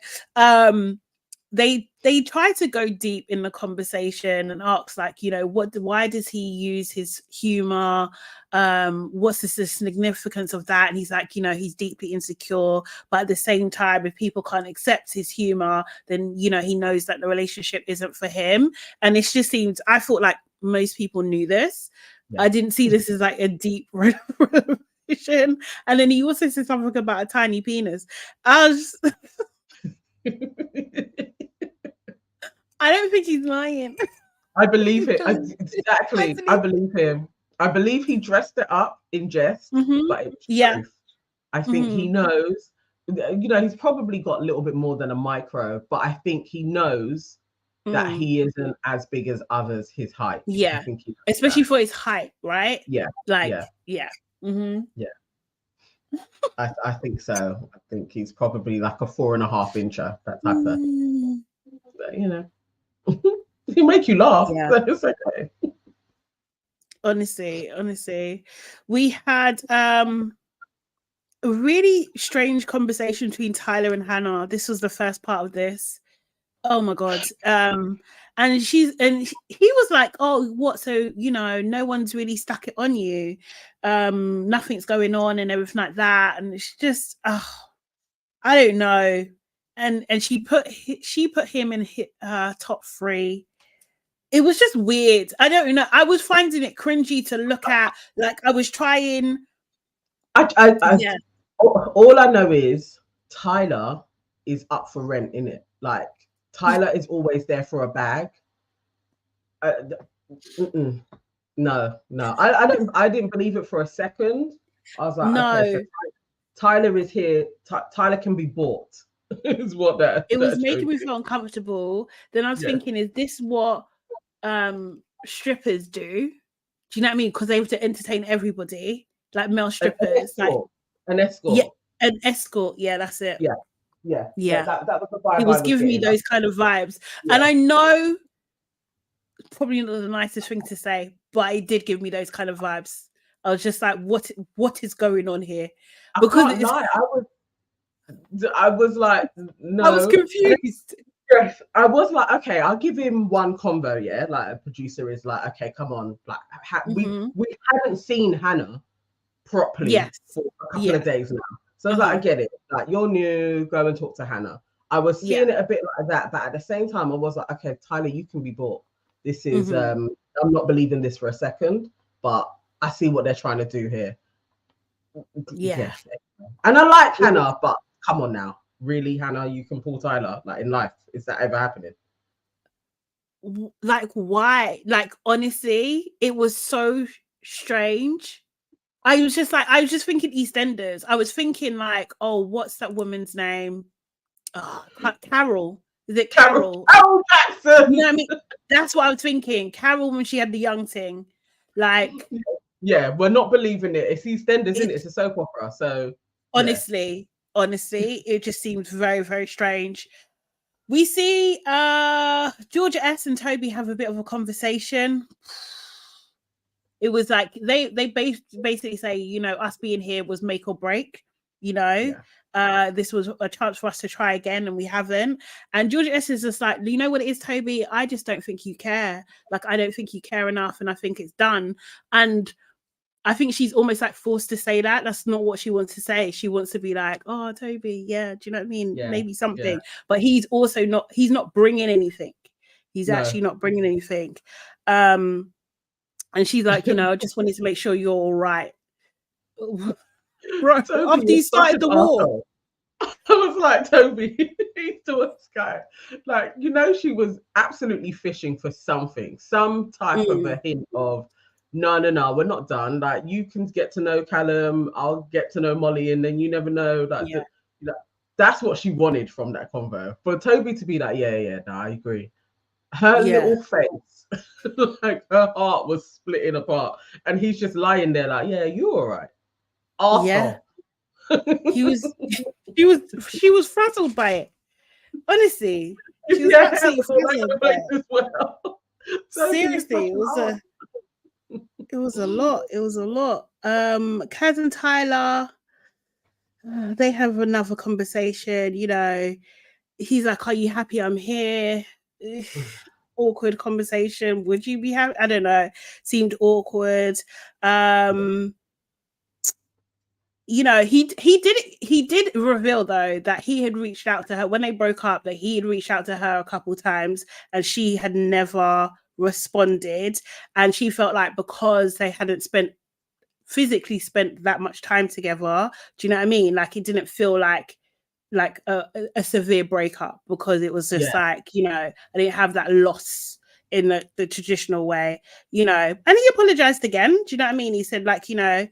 they try to go deep in the conversation and ask, like, you know, why does he use his humor? What's the significance of that? And he's like, you know, he's deeply insecure, but at the same time, if people can't accept his humor, then, you know, he knows that the relationship isn't for him. And it just seems, I thought like most people knew this. I didn't see this as like a deep revelation. And then he also said something about a tiny penis. I was I don't think he's lying. I believe it. Exactly. I believe him. I believe he dressed it up in jest, but it was truth. I think he knows, you know, he's probably got a little bit more than a micro, but I think he knows that he isn't as big as others his height. Yeah. Especially for his height, right? Yeah. Like, I think so. I think he's probably like a 4.5 incher, that type of, but, you know, he'll make you laugh. So it's okay. Honestly, we had a really strange conversation between Tyler and Hannah. This was the first part of this. Oh my god. And he was like, oh, what? So, you know, no one's really stuck it on you. Nothing's going on and everything like that. And it's just, I don't know. And she put him in top 3. It was just weird. I don't know. I was finding it cringy to look at. Like, I was trying. All I know is Tyler is up for rent, innit? Like, Tyler is always there for a bag. No. I didn't believe it for a second. I was like, no. Okay, so Tyler is here. Tyler can be bought. Is what that. It was making me feel uncomfortable. Then I was thinking, is this what strippers do? Do you know what I mean? Because they have to entertain everybody, like male strippers, like an escort. Yeah, an escort. Yeah, that's it. Yeah. That was the vibe. He was giving me those kind of vibes, and I know probably not the nicest thing to say, but it did give me those kind of vibes. I was just like, what is going on here? Because I was like, no. I was confused. Yes, I was like, okay, I'll give him one combo. Yeah, like a producer is like, okay, come on, like we hadn't seen Hannah properly for a couple of days now, so I was like, I get it. Like, you're new, go and talk to Hannah. I was seeing it a bit like that, but at the same time, I was like, okay, Tyler, you can be bought. This is I'm not believing this for a second, but I see what they're trying to do here. Yeah. And I like Hannah, but come on now. Really, Hannah, you can pull Tyler like in life. Is that ever happening? Like, why? Like, honestly, it was so strange. I was just thinking EastEnders. I was thinking like, oh, what's that woman's name? Oh, Carol. Is it Carol? Carol Jackson. You know what I mean? That's what I was thinking. Carol, when she had the young thing. Like, yeah, we're not believing it. It's EastEnders, isn't it? It's a soap opera. So honestly, it just seemed very, very strange. We see Georgia S and Toby have a bit of a conversation. It was like they basically say, you know, us being here was make or break, you know. This was a chance for us to try again, and we haven't. And Georgia S is just like, you know what it is, Toby? I just don't think you care. Like, I don't think you care enough, and I think it's done. And I think she's almost like forced to say that. That's not what she wants to say. She wants to be like, oh, Toby, yeah, do you know what I mean? Yeah, maybe something. But he's also he's not bringing anything. He's actually not bringing anything. And she's like, you know, I just wanted to make sure you're all right. Right, after you started the war. I was like, Toby, he's the worst guy. Like, you know, she was absolutely fishing for something, some type of a hint of, no, we're not done. Like, you can get to know Callum, I'll get to know Molly, and then you never know. Like, that's what she wanted from that convo. For Toby to be like, I agree. Her little face, like her heart was splitting apart, and he's just lying there like, yeah, you're all right. Arsehole. Yeah. She was frazzled by it. Honestly, she was absolutely frazzled by it. As well. Seriously, it was a lot. KAZ and Tyler, they have another conversation. You know, he's like, "Are you happy I'm here?" Awkward conversation. Would you be happy? I don't know. Seemed awkward. You know, he did reveal though that he had reached out to her when they broke up, that he had reached out to her a couple times and she had never responded, and she felt like because they hadn't physically spent that much time together, do you know what I mean? Like, it didn't feel like a severe breakup, because it was just like, you know, I didn't have that loss in the traditional way, you know. And he apologized again, do you know what I mean? He said, like, you know,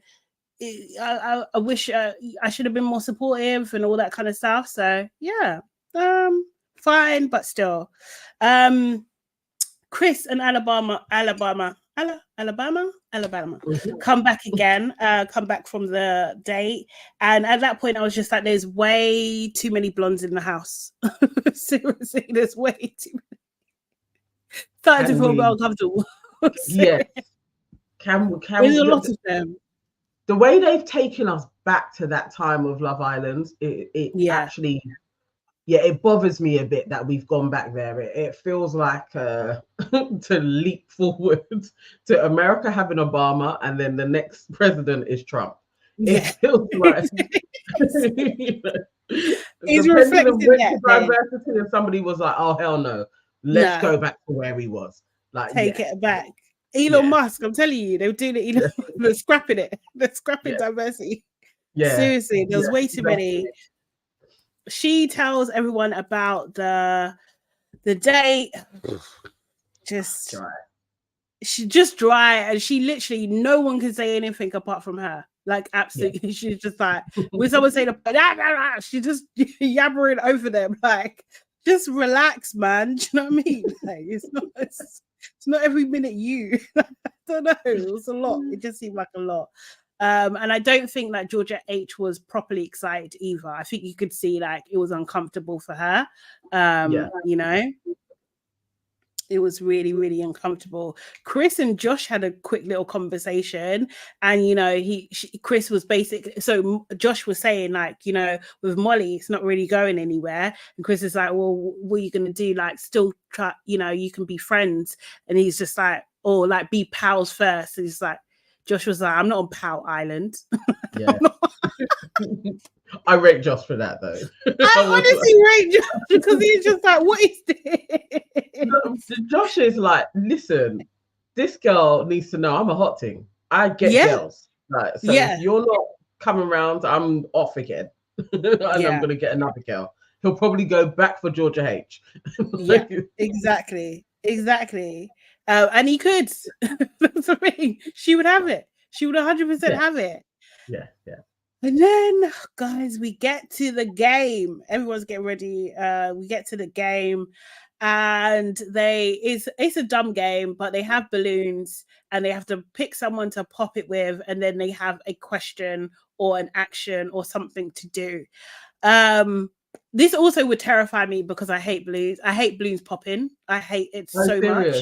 I wish I should have been more supportive and all that kind of stuff. So yeah, fine, but still. Chris and Alabama come back again, come back from the date, and at that point I was just like, there's way too many blondes in the house. Seriously, there's way too many. Started to feel uncomfortable. Yes. Can there's a lot of them. The way they've taken us back to that time of Love Island, it actually, it bothers me a bit that we've gone back there. It feels like to leap forward to America having Obama, and then the next president is Trump. It feels like it's reflecting diversity, and somebody was like, "Oh hell no, let's go back to where he was." Like, take it back. Elon Musk, I'm telling you, they're doing it. They're scrapping it. They're scrapping diversity. Yeah, seriously, there's way too many. She tells everyone about the date. She's just dry, and she literally, no one can say anything apart from her. Like, absolutely, she's just like, when someone say she's just yabbering over them. Like, just relax, man. Do you know what I mean? Like, it's not every minute you. I don't know. It was a lot. It just seemed like a lot. And I don't think that Georgia H was properly excited either. I think you could see like it was uncomfortable for her. You know, it was really, really uncomfortable. Chris and Josh had a quick little conversation, and you know, Chris was so Josh was saying like, you know, with Molly, it's not really going anywhere, and Chris is like, well, what are you gonna do? Like, still try, you know, you can be friends, and he's just like, or like be pals first. And he's like, Josh was like, I'm not on Pout Island. Yeah. I rate Josh for that though. I honestly rate Josh because he's just like, what is this? Josh is like, listen, this girl needs to know I'm a hot thing. I get girls. Like, so if you're not coming around, I'm off again. And I'm gonna get another girl. He'll probably go back for Georgia H. Yeah, exactly. And he could. That's the thing. She would have it. She would 100% have it. Yeah. And then, guys, we get to the game. Everyone's getting ready. We get to the game, and it's a dumb game, but they have balloons, and they have to pick someone to pop it with, and then they have a question or an action or something to do. This also would terrify me because I hate balloons. I hate balloons popping. I hate it so much.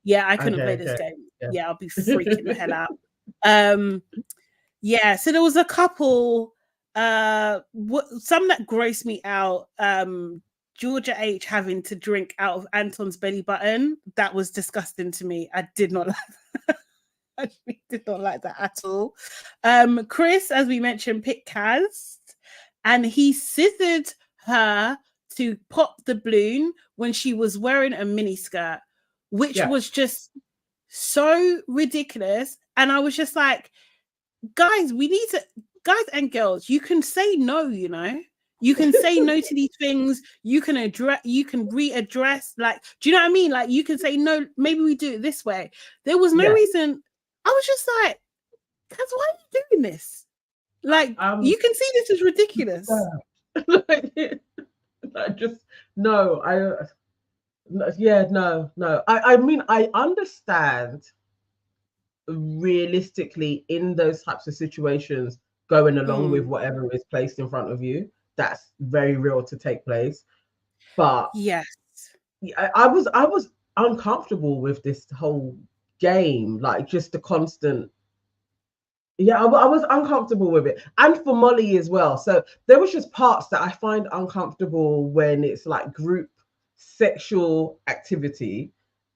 Yeah, I couldn't play this game. Yeah, I'll be freaking the hell out. Yeah, so there was a couple, some that grossed me out. Georgia H having to drink out of Anton's belly button. That was disgusting to me. I did not like that. I did not like that at all. Chris, as we mentioned, picked KAZ, and he scissored her to pop the balloon when she was wearing a miniskirt, which was just so ridiculous. And I was just like, guys and girls, you can say no, you know, you can say no to these things. You can readdress, like, do you know what I mean? Like, you can say no, maybe we do it this way. There was no reason. I was just like, KAZ, why are you doing this? Like, you can see this is ridiculous. No. I mean, I understand realistically in those types of situations going along with whatever is placed in front of you. That's very real to take place. But yes, I was uncomfortable with this whole game, like just the constant. I was uncomfortable with it, and for Molly as well. So there was just parts that I find uncomfortable when it's like group sexual activity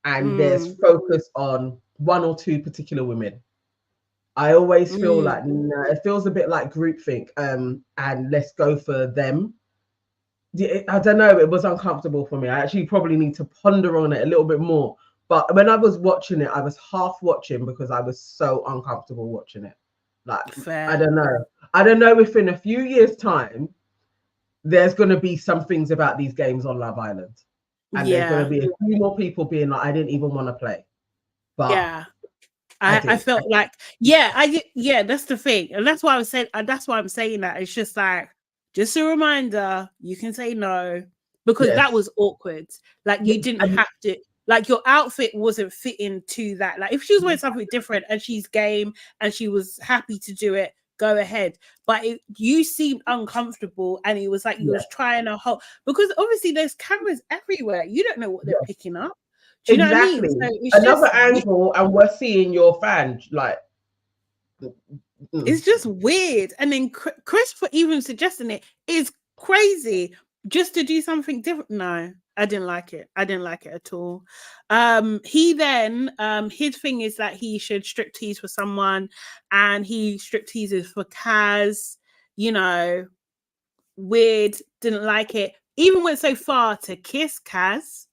and there's focus on one or two particular women. I always feel like, no, it feels a bit like groupthink, and let's go for them. I don't know, it was uncomfortable for me. I actually probably need to ponder on it a little bit more. But when I was watching it, I was half watching because I was so uncomfortable watching it. Like, fair. I don't know if in a few years' time, there's going to be some things about these games on Love Island. And there's going to be a few more people being like, I didn't even want to play. But I felt like, that's the thing. And that's why I was saying, that's why I'm saying that. It's just like, just a reminder, you can say no, because that was awkward. Like, you didn't have to, like, your outfit wasn't fitting to that. Like, if she was wearing something different and she's game and she was happy to do it, go ahead. But you seemed uncomfortable, and it was like you was trying a whole, because obviously there's cameras everywhere. You don't know what they're picking up. Do you know what I mean? So it's another angle, and we're seeing your fan, like, it's just weird. And then Chris, for even suggesting it, is crazy just to do something different. No, I didn't like it. I didn't like it at all. He then, his thing is that he should strip tease for someone, and he strip teases for KAZ. You know, weird. Didn't like it. Even went so far to kiss KAZ.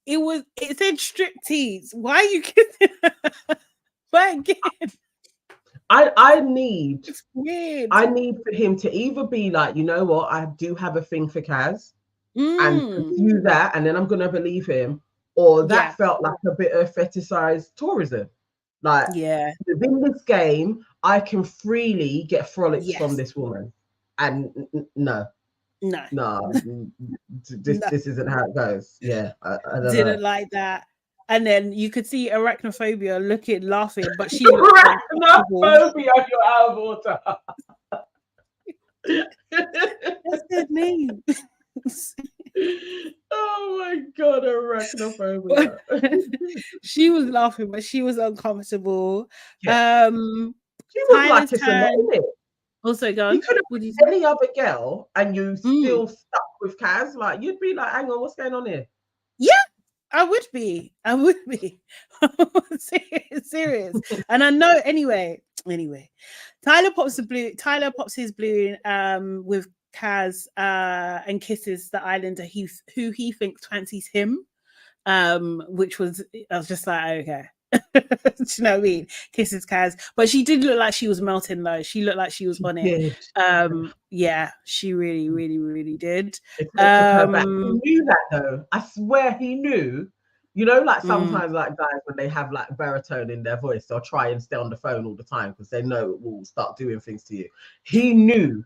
It said strip tease. Why are you kissing her? But again, I need for him to either be like, you know what, I do have a thing for KAZ, and do that, and then I'm gonna believe him, or that felt like a bit of fetishized tourism. Like, within this game, I can freely get frolics from this woman, and no. This isn't how it goes. I didn't like that. And then you could see Arachnophobia laughing, but she Arachnophobia, you're out of order. That's her name. Oh my god, Arachnophobia. She was laughing, but she was uncomfortable. She was like, it's amazing. Also, go on. You could have been any other girl and you still stuck with KAZ. Like, you'd be like, hang on, what's going on here? Yeah, I would be. Serious. And I know anyway. Tyler pops his balloon with KAZ and kisses the islander who he thinks fancies him. Which was, I was just like, okay. Do you know what I mean? Kisses KAZ. But she did look like she was melting though. She looked like she was on it. Yeah, she really, really, really did. It took her back. He knew that though. I swear he knew. You know, like sometimes like guys when they have like baritone in their voice, they'll try and stay on the phone all the time because they know it will start doing things to you. He knew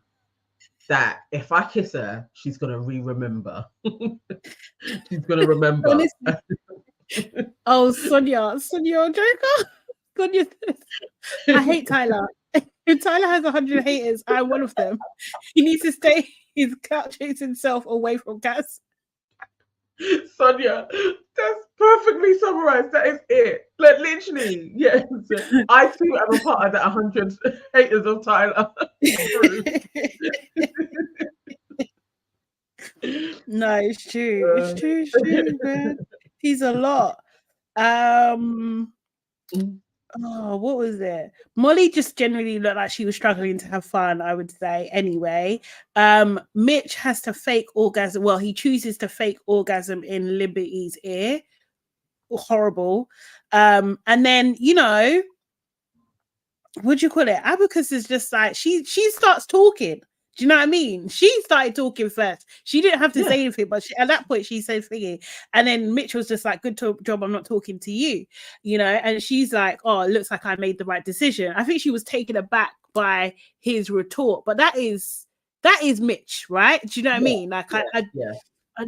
that if I kiss her, she's gonna remember. She's gonna remember. Oh, Sonia, Joker. Sonia, I hate Tyler. If Tyler has 100 haters, I'm one of them. He needs to stay his couch himself away from KAZ. Sonia, that's perfectly summarized. That is it. Like literally, yes. I too am a part of that 100 haters of Tyler. No, it's true. It's true, man. He's a lot. Oh, what was it? Molly just generally looked like she was struggling to have fun, I would say. Anyway, Mitch has to fake orgasm. Well, he chooses to fake orgasm in Liberty's ear. Horrible. And then, you know, what do you call it? Abacus is just like, she starts talking. Do you know what I mean? She started talking first. She didn't have to say anything, but at that point she said thingy. And then Mitch was just like, good job, I'm not talking to you, you know? And she's like, oh, it looks like I made the right decision. I think she was taken aback by his retort, but that is Mitch, right? Do you know what I mean? Like, I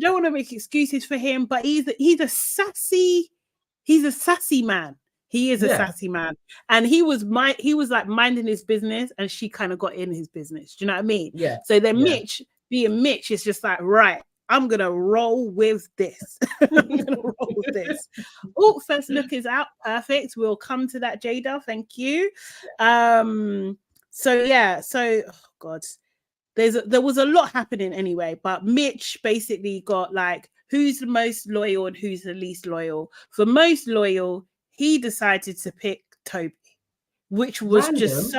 don't want to make excuses for him, but he's a sassy man. He is a sassy man, and he was like minding his business, and she kind of got in his business. Do you know what I mean? Yeah. So then Mitch, being Mitch, is just like, right, I'm gonna roll with this. Oh, first look is out. Perfect. We'll come to that, Jada. Thank you. Oh God, there was a lot happening anyway, but Mitch basically got like, who's the most loyal and who's the least loyal. For most loyal, he decided to pick Toby, which was just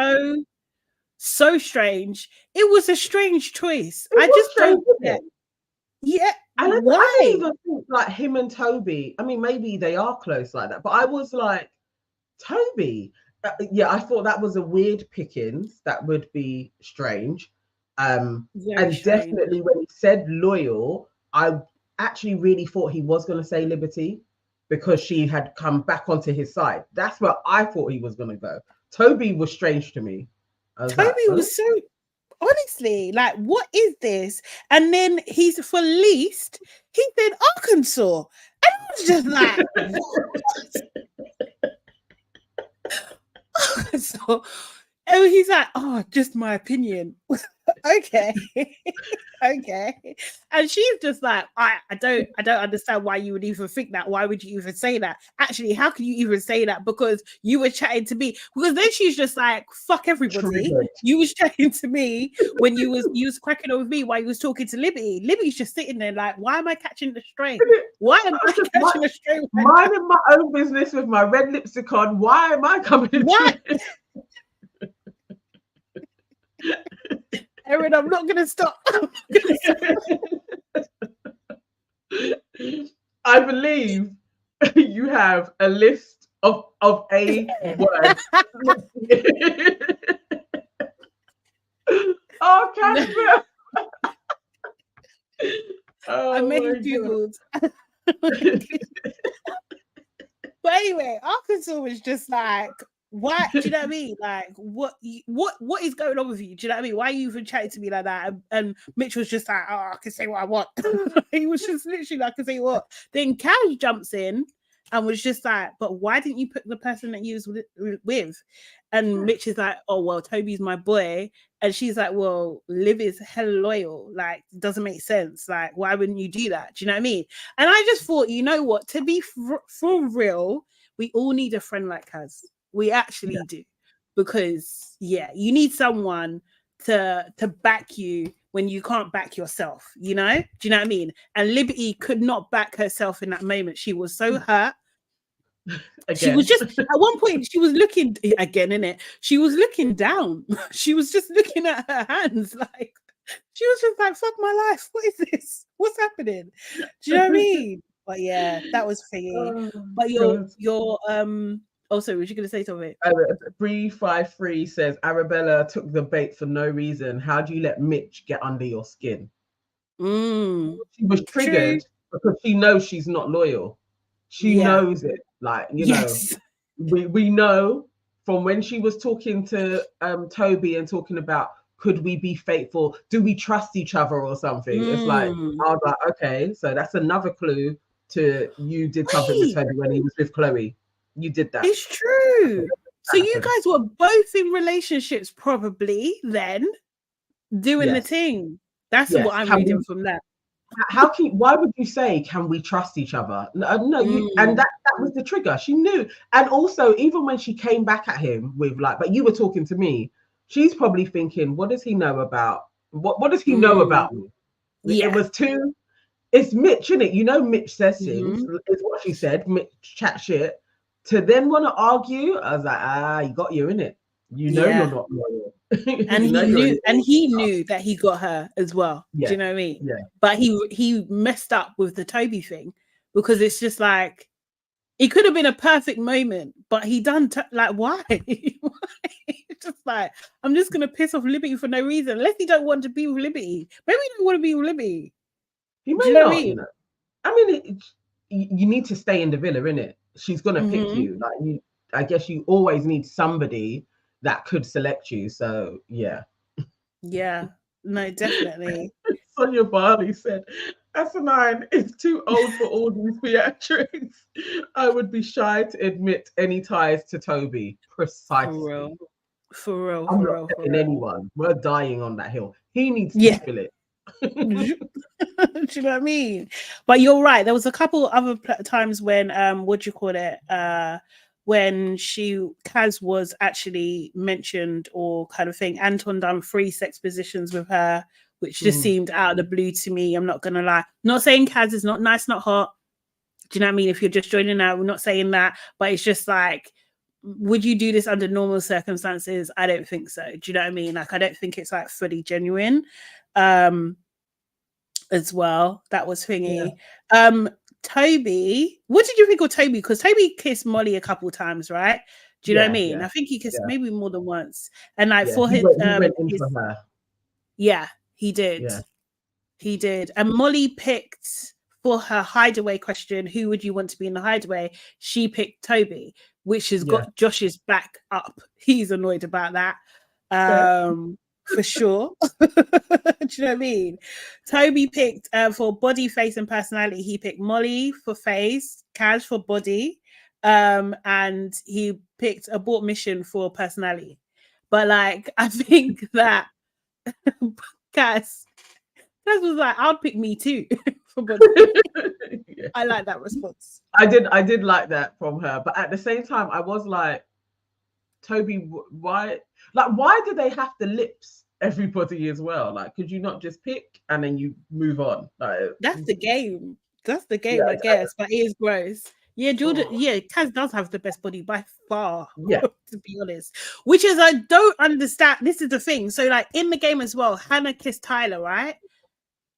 so strange. It was a strange choice. I just don't get. Yeah, and why? I don't even think like him and Toby. I mean, maybe they are close like that, but I was like, Toby. I thought that was a weird pickings. That would be strange. And strange. Definitely when he said loyal, I actually really thought he was going to say Liberty, because she had come back onto his side. That's where I thought he was going to go. Toby was strange to me. Toby was so, honestly, like, what is this? And then he's for least, he said Arkansas. And I was just like, Arkansas. And he's like, oh, just my opinion. Okay. And she's just like, I don't understand why you would even think that. Why would you even say that? Actually, how can you even say that? Because you were chatting to me. Because then she's just like, fuck everybody. You was chatting to me when you was cracking over me while you was talking to Libby. Libby's just sitting there like, why am I catching the strain? Why am I catching the strain? Minding my own business with my red lipstick on. Why am I coming in? What? Erin, I'm not going to stop. I believe you have a list of a word. Oh, Casper. I made it Googled. But anyway, Arkansas was just like, why? Do you know what I mean? Like, what is going on with you? Do you know what I mean? Why are you even chatting to me like that? And Mitch was just like, oh, I can say what I want. He was just literally like, I can say what. Then KAZ jumps in and was just like, but why didn't you pick the person that you was with? And Mitch is like, oh, well, Toby's my boy. And she's like, well, Liv is hella loyal. Like, it doesn't make sense. Like, why wouldn't you do that? Do you know what I mean? And I just thought, you know what? To be for real, we all need a friend like KAZ. We actually do. Because, you need someone to back you when you can't back yourself, you know? Do you know what I mean? And Liberty could not back herself in that moment. She was so hurt. She was just, at one point, she was looking, again, innit? She was looking down. She was just looking at her hands, like, she was just like, fuck my life. What is this? What's happening? Do you know what I mean? But yeah, that was thingy. But your also, was you gonna say something? 353 says Arabella took the bait for no reason. How do you let Mitch get under your skin? She was triggered because she knows she's not loyal. She knows it. Like, you know, we know from when she was talking to Toby and talking about, could we be faithful? Do we trust each other or something? It's like, I was like, okay, so that's another clue to you did something with Toby when he was with Chloe. You did that. It's true. So you guys were both in relationships probably then, doing the thing. That's what I'm reading from that. Why would you say, can we trust each other? No, and that was the trigger. She knew. And also, even when she came back at him with like, but you were talking to me, she's probably thinking, what does he know about what does he know about me? It was too, it's Mitch, isn't it? You know, Mitch says things, is what she said, Mitch chat shit. To then want to argue, I was like, you got you, innit? You know you're not loyal. And he knew that he got her as well. Do you know what I mean? Yeah. But he messed up with the Toby thing, because it's just like, it could have been a perfect moment, but he done like, why? It's just like, I'm just gonna piss off Liberty for no reason. Unless he don't want to be with Liberty. Maybe he don't want to be with Liberty. He may not. You know? I mean, you need to stay in the villa, innit? She's gonna pick you. Like, I guess you always need somebody that could select you. So yeah. Yeah. No, definitely. Sonia Barley said, Asinine is too old for all these theatrics. I would be shy to admit any ties to Toby. Precisely. For real. I'm not telling anyone. We're dying on that hill. He needs to spill it. Do you know what I mean? But you're right. There was a couple other times when when KAZ was actually mentioned or kind of thing. Anton done 3 sex positions with her, which just seemed out of the blue to me. I'm not gonna lie. Not saying KAZ is not nice, not hot. Do you know what I mean? If you're just joining out, we're not saying that, but it's just like, would you do this under normal circumstances? I don't think so. Do you know what I mean? Like, I don't think it's like fully genuine. As well, that was thingy. Toby, what did you think of Toby? Because Toby kissed Molly a couple times, right? Do you know what I mean? I think he kissed maybe more than once, and like for his, he did. He did. And Molly picked for her hideaway question, who would you want to be in the hideaway? She picked Toby, which has got Josh's back up. He's annoyed about that. For sure. Do you know what I mean? Toby picked for body, face, and personality. He picked Molly for face, KAZ for body, and he picked abort mission for personality. But like, I think that KAZ was like, I'll pick me too for body. I like that response. I did like that from her, but at the same time, I was like, Toby, why do they have to lips everybody as well? Like, could you not just pick and then you move on? Like, that's the game. I guess, but it is gross. Yeah, Jordan. Yeah, KAZ does have the best body by far. Yeah, to be honest. Which is, I don't understand. This is the thing. So, like in the game as well, Hannah kissed Tyler, right?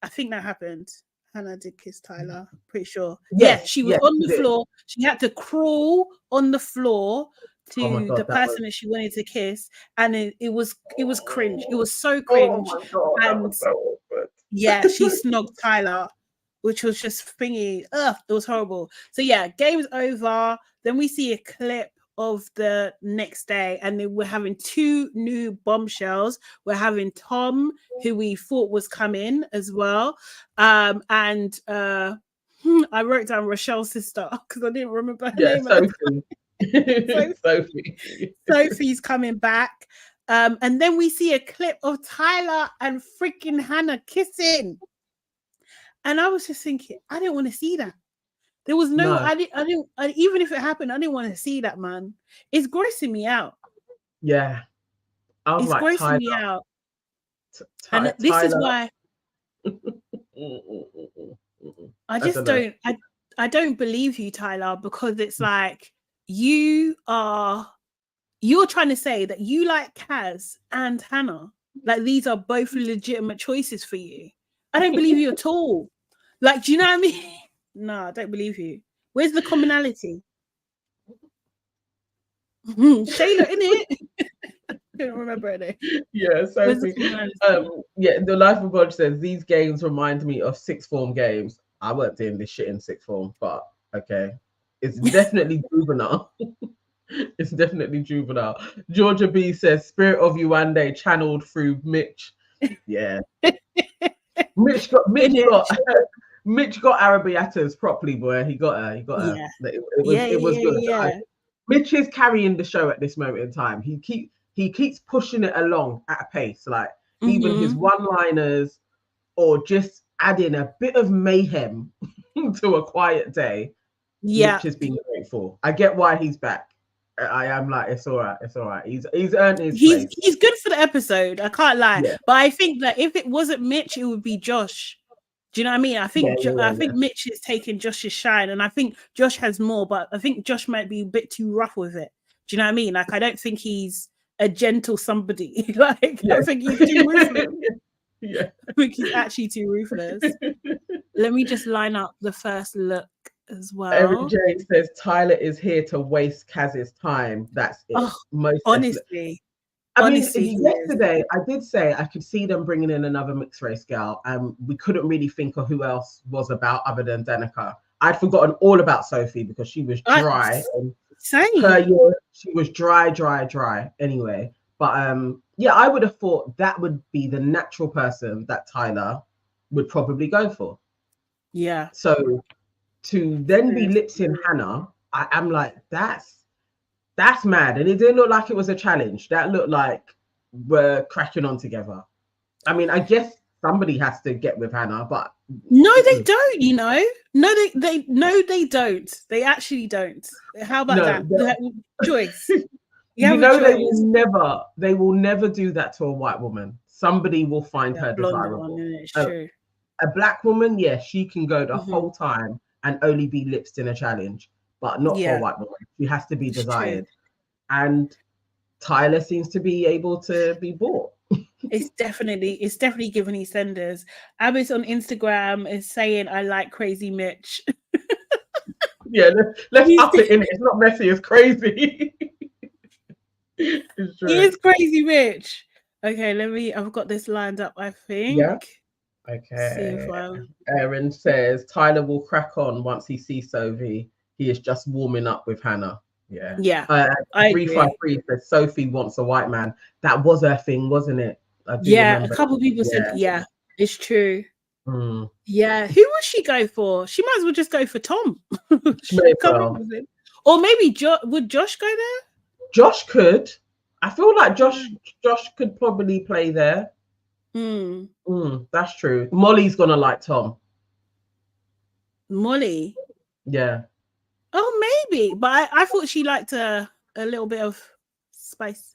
I think that happened. Hannah did kiss Tyler. Pretty sure. Yeah, she was on the floor. She had to crawl on the floor to the person that she wanted to kiss, and it was cringe. It was so cringe. And yeah, she snogged Tyler, which was just thingy. Ugh, it was horrible. So yeah, game's over. Then we see a clip of the next day, and then we're having 2 new bombshells. We're having Tom, who we thought was coming as well, and I wrote down Rochelle's sister because I didn't remember her name. Sophie. Sophie's coming back, and then we see a clip of Tyler and freaking Hannah kissing, and I was just thinking, I didn't want to see that. There was no. I didn't even if it happened, I didn't want to see that, man. It's grossing me out. Yeah, It's like, grossing me out. And this is why I just don't. I don't believe you, Tyler, because it's like you're trying to say that you like KAZ and Hannah. Like these are both legitimate choices for you. I don't believe you at all. Like, do you know what I mean? No, I don't believe you. Where's the commonality? Shayla, innit? I don't remember her name. Yeah, Sophie. The Life of Bodge says these games remind me of sixth form games. I weren't doing this shit in sixth form, but okay. It's definitely juvenile. It's definitely juvenile. Georgia B says Spirit of You One Day channeled through Mitch. Yeah. Mitch got Arabiatas properly, boy. He got her. Yeah. It was good. Yeah. Mitch is carrying the show at this moment in time. He keeps pushing it along at a pace. Like even his one-liners or just adding a bit of mayhem to A Quiet Day. Yeah. Mitch has been grateful. I get why he's back. I am like, it's all right. He's earned his place. He's good for the episode. I can't lie. Yeah. But I think that if it wasn't Mitch, it would be Josh. Do you know what I mean? I think I think Mitch is taking Josh's shine, and I think Josh has more, but I think Josh might be a bit too rough with it. Do you know what I mean? Like I don't think he's a gentle somebody. I think he's too ruthless. I think he's actually too ruthless. Let me just line up the first look as well. Erin J says Tyler is here to waste KAZ's time. That's it. Oh, honestly. Yesterday I did say I could see them bringing in another mixed race girl, and we couldn't really think of who else was about other than Danica. I'd forgotten all about Sophie because she was dry. Same. She was dry. Anyway, but I would have thought that would be the natural person that Tyler would probably go for. Yeah. So to then be lip-sync Hannah, I'm like, that's mad. And it didn't look like it was a challenge. That looked like we're cracking on together. I mean, I guess somebody has to get with Hannah, but no, they don't, you know. No, they don't. They actually don't. How about that? Choice. You know, they will never do that to a white woman. Somebody will find her desirable. It's true. A black woman, she can go the whole time and only be lips in a challenge, but not for a white woman. She has to be desired. And Tyler seems to be able to be bought. It's definitely giving EastEnders. Abit on Instagram is saying, I like Crazy Mitch. Let's up it in. It's not messy, it's crazy. It's true. He is Crazy Mitch. Okay, I've got this lined up, I think. Yeah. Okay. Erin says Tyler will crack on once he sees Sophie. He is just warming up with Hannah. Yeah. 353 says Sophie wants a white man. That was her thing, wasn't it? A couple of people said, it's true. Yeah. Who would she go for? She might as well just go for Tom. Or maybe would Josh go there? Josh could. I feel like Josh could probably play there. That's true. Molly's gonna like Tom. Molly? Yeah. Oh, maybe. But I thought she liked a little bit of spice.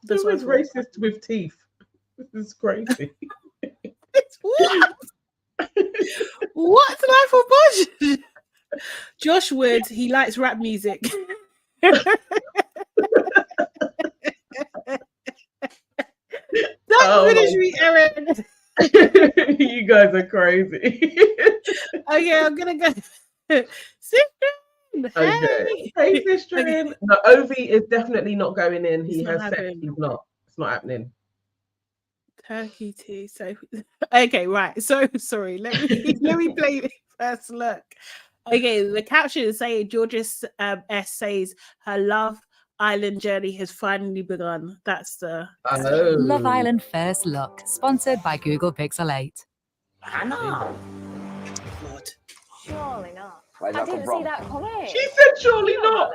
Who is racist with teeth? This is crazy. What? What's Life of Bodge? Josh Wood, he likes rap music. Don't finish me, Erin. You guys are crazy. Okay, I'm gonna go. Sistren. Hey, Sistren. Okay. No, Ovi is definitely not going in. He has said he's not. It's not happening. Turkey tea. So okay, right. So sorry. Let me play the first look. Okay, the caption is saying Georgia S says her Love Island journey has finally begun. That's the Love Island first look, sponsored by Google Pixel 8. Hannah. God. Surely not. I didn't see that comment. She said surely not.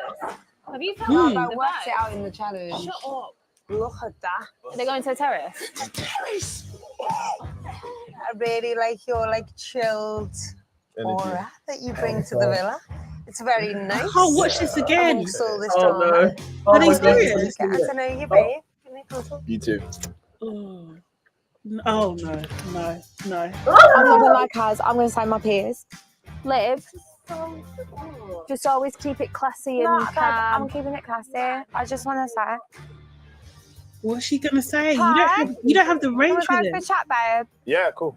Have you found out? I worked it out in the challenge. Shut up. Look at that. Are they going to the terrace? The terrace. I really like your chilled aura that you bring to the villa. It's very nice. I can't watch this again. All this drama. No. Are they serious? Get to know you, babe. You too. Oh, oh no. I'm not gonna lie, Kaz. I'm gonna say my peers. Liv, just always keep it classy and Babe, calm. I'm keeping it classy. I just want to say. What's she gonna say? Hi. You don't have the Can range we for go for this. chat, babe? Yeah, cool.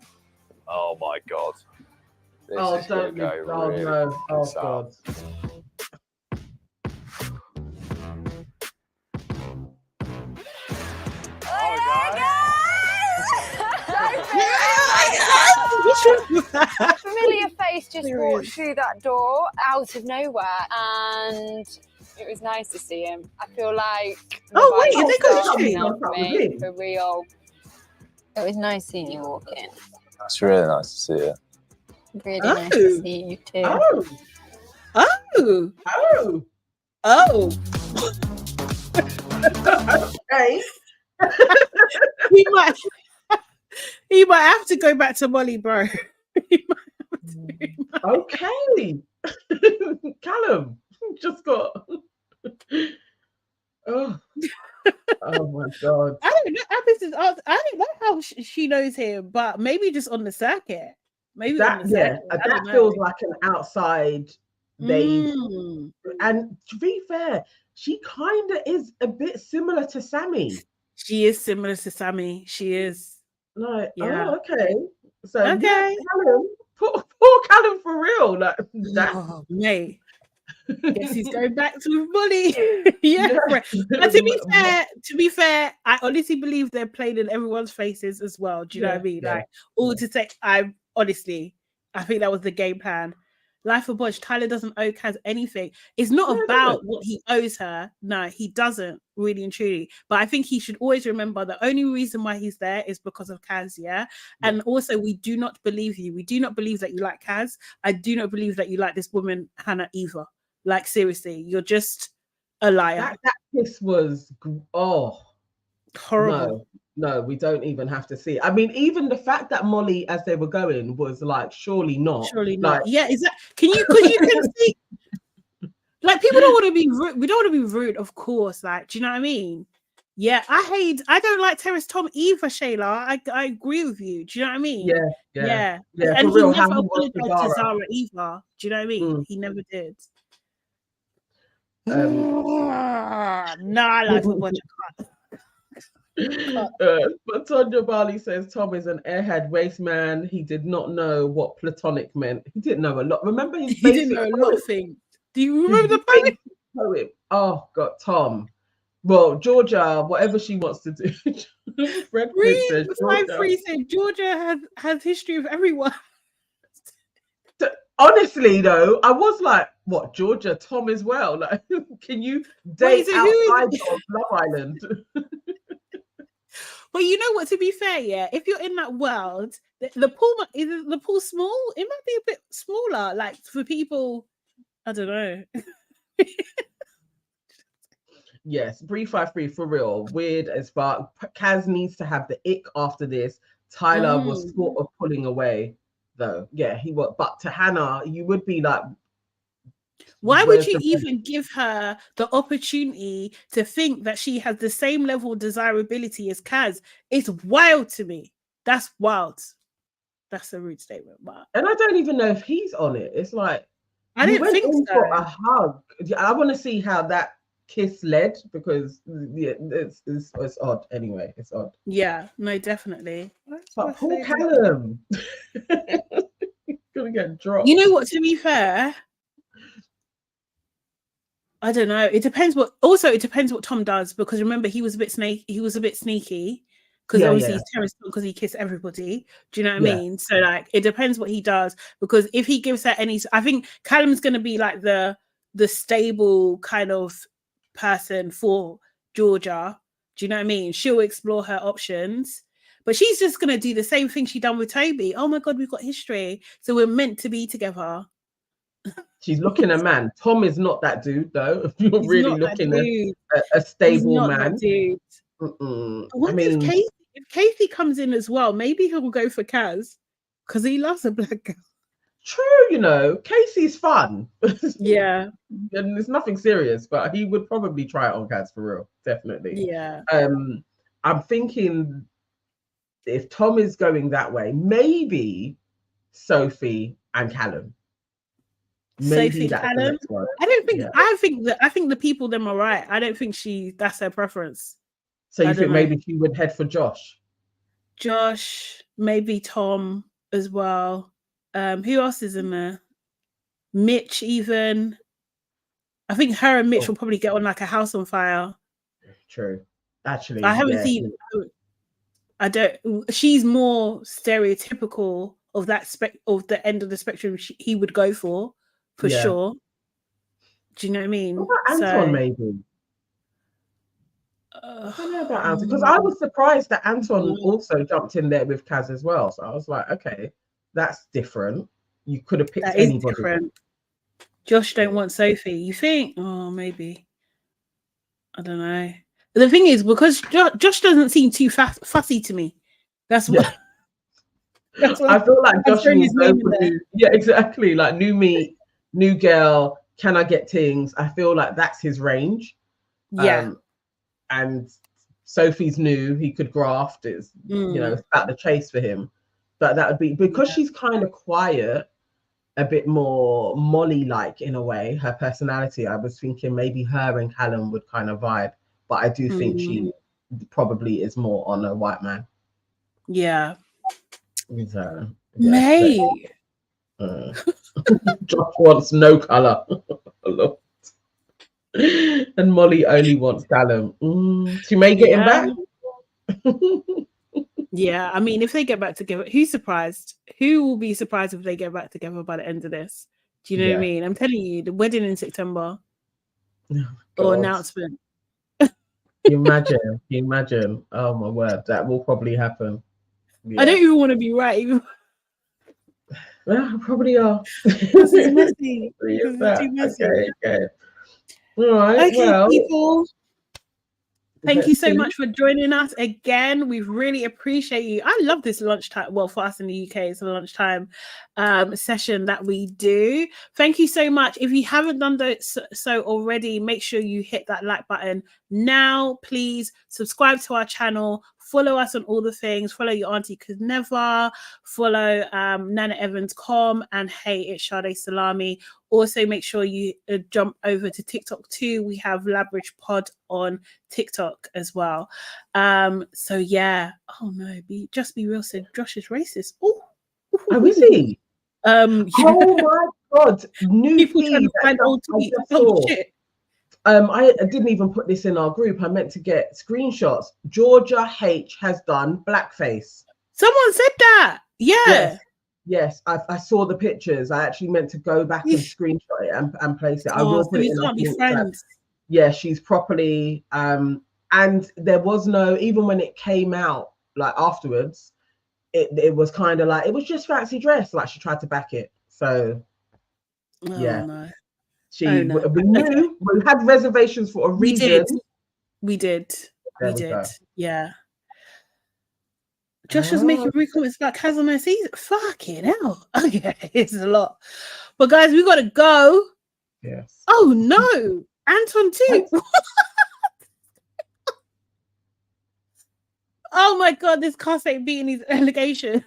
Oh my god. This Oh, is gonna don't go you? Oh really no! Oh south. God! A familiar face just walked through that door out of nowhere, and it was nice to see him. I feel like Oh, wait, the they got vibes history. starting off me, for real. It was nice seeing you walk in. It's really nice to see you. Really nice to see you too. Oh! Oh! Oh! Oh! Hey! he might have to go back to Molly, bro. He might have to. Okay. Callum just got. Oh. Oh my God. I don't know. I don't know how she knows him, but maybe just on the circuit. Maybe That on the circuit. that feels like an outside date. And to be fair, she kind of is a bit similar to Sammy. She is similar to Sammy. She is. Like, Yeah. oh, okay. So Okay. yeah, Callum, poor Callum for real. Like that. Oh, mate. Guess he's going back to Molly. Yeah. Right. But to be fair, I honestly believe they're playing in everyone's faces as well. Do you know what I mean? Yeah. Like, all to say, I think that was the game plan. Life of Bodge, Tyler doesn't owe Kaz anything. It's not about what he owes her. No, he doesn't, really and truly. But I think he should always remember the only reason why he's there is because of Kaz, yeah? And also, we do not believe you. We do not believe that you like Kaz. I do not believe that you like this woman, Hannah, either. Like, seriously, you're just a liar. That kiss was, horrible. No, we don't even have to see it. I mean, even the fact that Molly, as they were going, was like, surely not. Surely not. Like, Yeah, is that? Because you can see, like, people don't want to be rude. We don't want to be rude, of course. Like, do you know what I mean? Yeah, I don't like Terrace Tom either, Shayla. I agree with you. Do you know what I mean? Yeah. And for real, he how never he was to apologized to Zara. Zara either. Do you know what I mean? He never did. Nah, like a bunch of but Tonya Bali says Tom is an airhead waste man. He did not know what platonic meant. He didn't know a lot. Remember his he didn't know a lot of things. Do you remember the poem? Oh God, Tom. Well, Georgia, whatever she wants to do. Fred says, Georgia has history of everyone. Honestly, though, I was like, what, Georgia, Tom as well? Like, can you date outside of Love Island? But you know what, to be fair, yeah, if you're in that world, the pool small? It might be a bit smaller, like for people, I don't know. Yes, Bree 53 for real. Weird as fuck. Kaz needs to have the ick after this. Tyler was sort of pulling away, though. Yeah, he was. But to Hannah, you would be like, why would you even give her the opportunity to think that she has the same level of desirability as Kaz? It's wild to me. That's wild. That's a rude statement, but and I don't even know if he's on it. It's like I didn't think so. For a hug. I want to see how that kiss led, because it's odd. Anyway, it's odd. Yeah, no, definitely. But poor Callum gonna get dropped. You know what? To be fair, I don't know. It depends what Tom does, because remember he was a bit sneaky because obviously he's Terrace because he kissed everybody. Do you know what I mean? So like it depends what he does, because if he gives her any, I think Callum's gonna be like the stable kind of person for Georgia. Do you know what I mean? She'll explore her options, but she's just gonna do the same thing she done with Toby. Oh my God, we've got history, so we're meant to be together. She's looking a man. Tom is not that dude, though. If you're really looking at a stable man. I mean, if Casey comes in as well, maybe he'll go for Kaz because he loves a black girl. True, you know, Casey's fun. Yeah. And it's nothing serious, but he would probably try it on Kaz for real. Definitely. Yeah. I'm thinking if Tom is going that way, maybe Sophie and Callum. Maybe Sophie that's Callum. the next one. I don't think. Yeah. I think the people them are right. I don't think that's her preference. So you I think don't know. maybe she would head for Josh? Josh, maybe Tom as well. Who else is in there? Mitch, even. I think her and Mitch will probably get on like a house on fire. True. Actually, I haven't yeah. seen. I don't. She's more stereotypical of that of the end of the spectrum he would go for Yeah. sure. Do you know what I mean? What about Anton, maybe? I don't know about Anton, because I was surprised that Anton also jumped in there with KAZ as well. So I was like, okay, that's different. You could have picked that is anybody. different. Josh don't want Sophie. You think? Oh, maybe. I don't know. The thing is, because Josh doesn't seem too fussy to me. That's what. Yeah. I feel like Josh needs yeah, exactly. Like new meat, new girl. Can I get tings? I feel like that's his range. Yeah. And Sophie's new. He could graft. It's you know, it's about the chase for him. But that would be because she's kind of quiet, a bit more Molly-like in a way. Her personality. I was thinking maybe her and Callum would kind of vibe. But I do think she probably is more on a white man. Yeah. Mate. Josh wants no colour. And Molly only wants Callum. She may get him back. Yeah, I mean, if they get back together, who's surprised? Who will be surprised if they get back together by the end of this? Do you know what I mean? I'm telling you, the wedding in September or announcement. Can you imagine? Oh my word, that will probably happen. Yeah. I don't even want to be right. Well, probably are. This is messy. This is too messy. Okay. All right. Okay, well, people. Thank you so much for joining us again. We really appreciate you. I love this lunchtime. Well, for us in the UK, it's a lunchtime session that we do. Thank you so much. If you haven't done so already, make sure you hit that like button now. Please subscribe to our channel. Follow us on all the things. Follow your auntie could never. Follow Nana Evans.com and Hey, it's Sade Salami. Also, make sure you jump over to TikTok too. We have LABRISH Pod on TikTok as well. So yeah. Oh no, just be real. Said Josh is racist. Oh, is he? Yeah. Oh my god! New people trying to find old tweets. Oh shit. I didn't even put this in our group. I meant to get screenshots. Georgia H has done blackface. Someone said that. Yeah. Yes. I saw the pictures. I actually meant to go back and screenshot it and place it. I will put it in. Can't be friends. Yeah, she's properly. And there was no, even when it came out, like afterwards, it was kind of like it was just fancy dress. Like she tried to back it. So yeah. No. We knew we had reservations for a reason. We did. Yeah. Josh was making comments about KAZ on her season. Fucking hell. Okay, it's a lot. But guys, we gotta go. Yes. Oh no, Anton too. Oh my god, this cast ain't beating his allegation.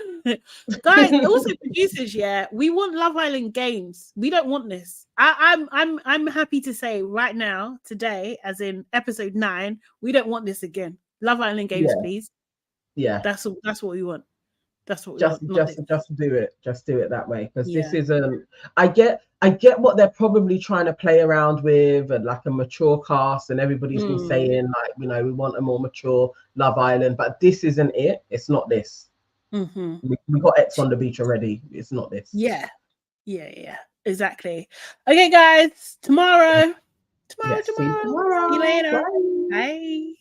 Guys, also producers, we want Love Island games. We don't want this. I'm happy to say right now, today, as in episode 9, we don't want this again. Love Island games, please. Yeah. That's what we want. That's what we want. Just do it. Just do it that way. Because this isn't I get what they're probably trying to play around with and like a mature cast, and everybody's been saying like, you know, we want a more mature Love Island, but this isn't it. It's not this. We got X on the beach already. It's not this. Yeah, exactly. Okay, guys, tomorrow. See you later. Bye.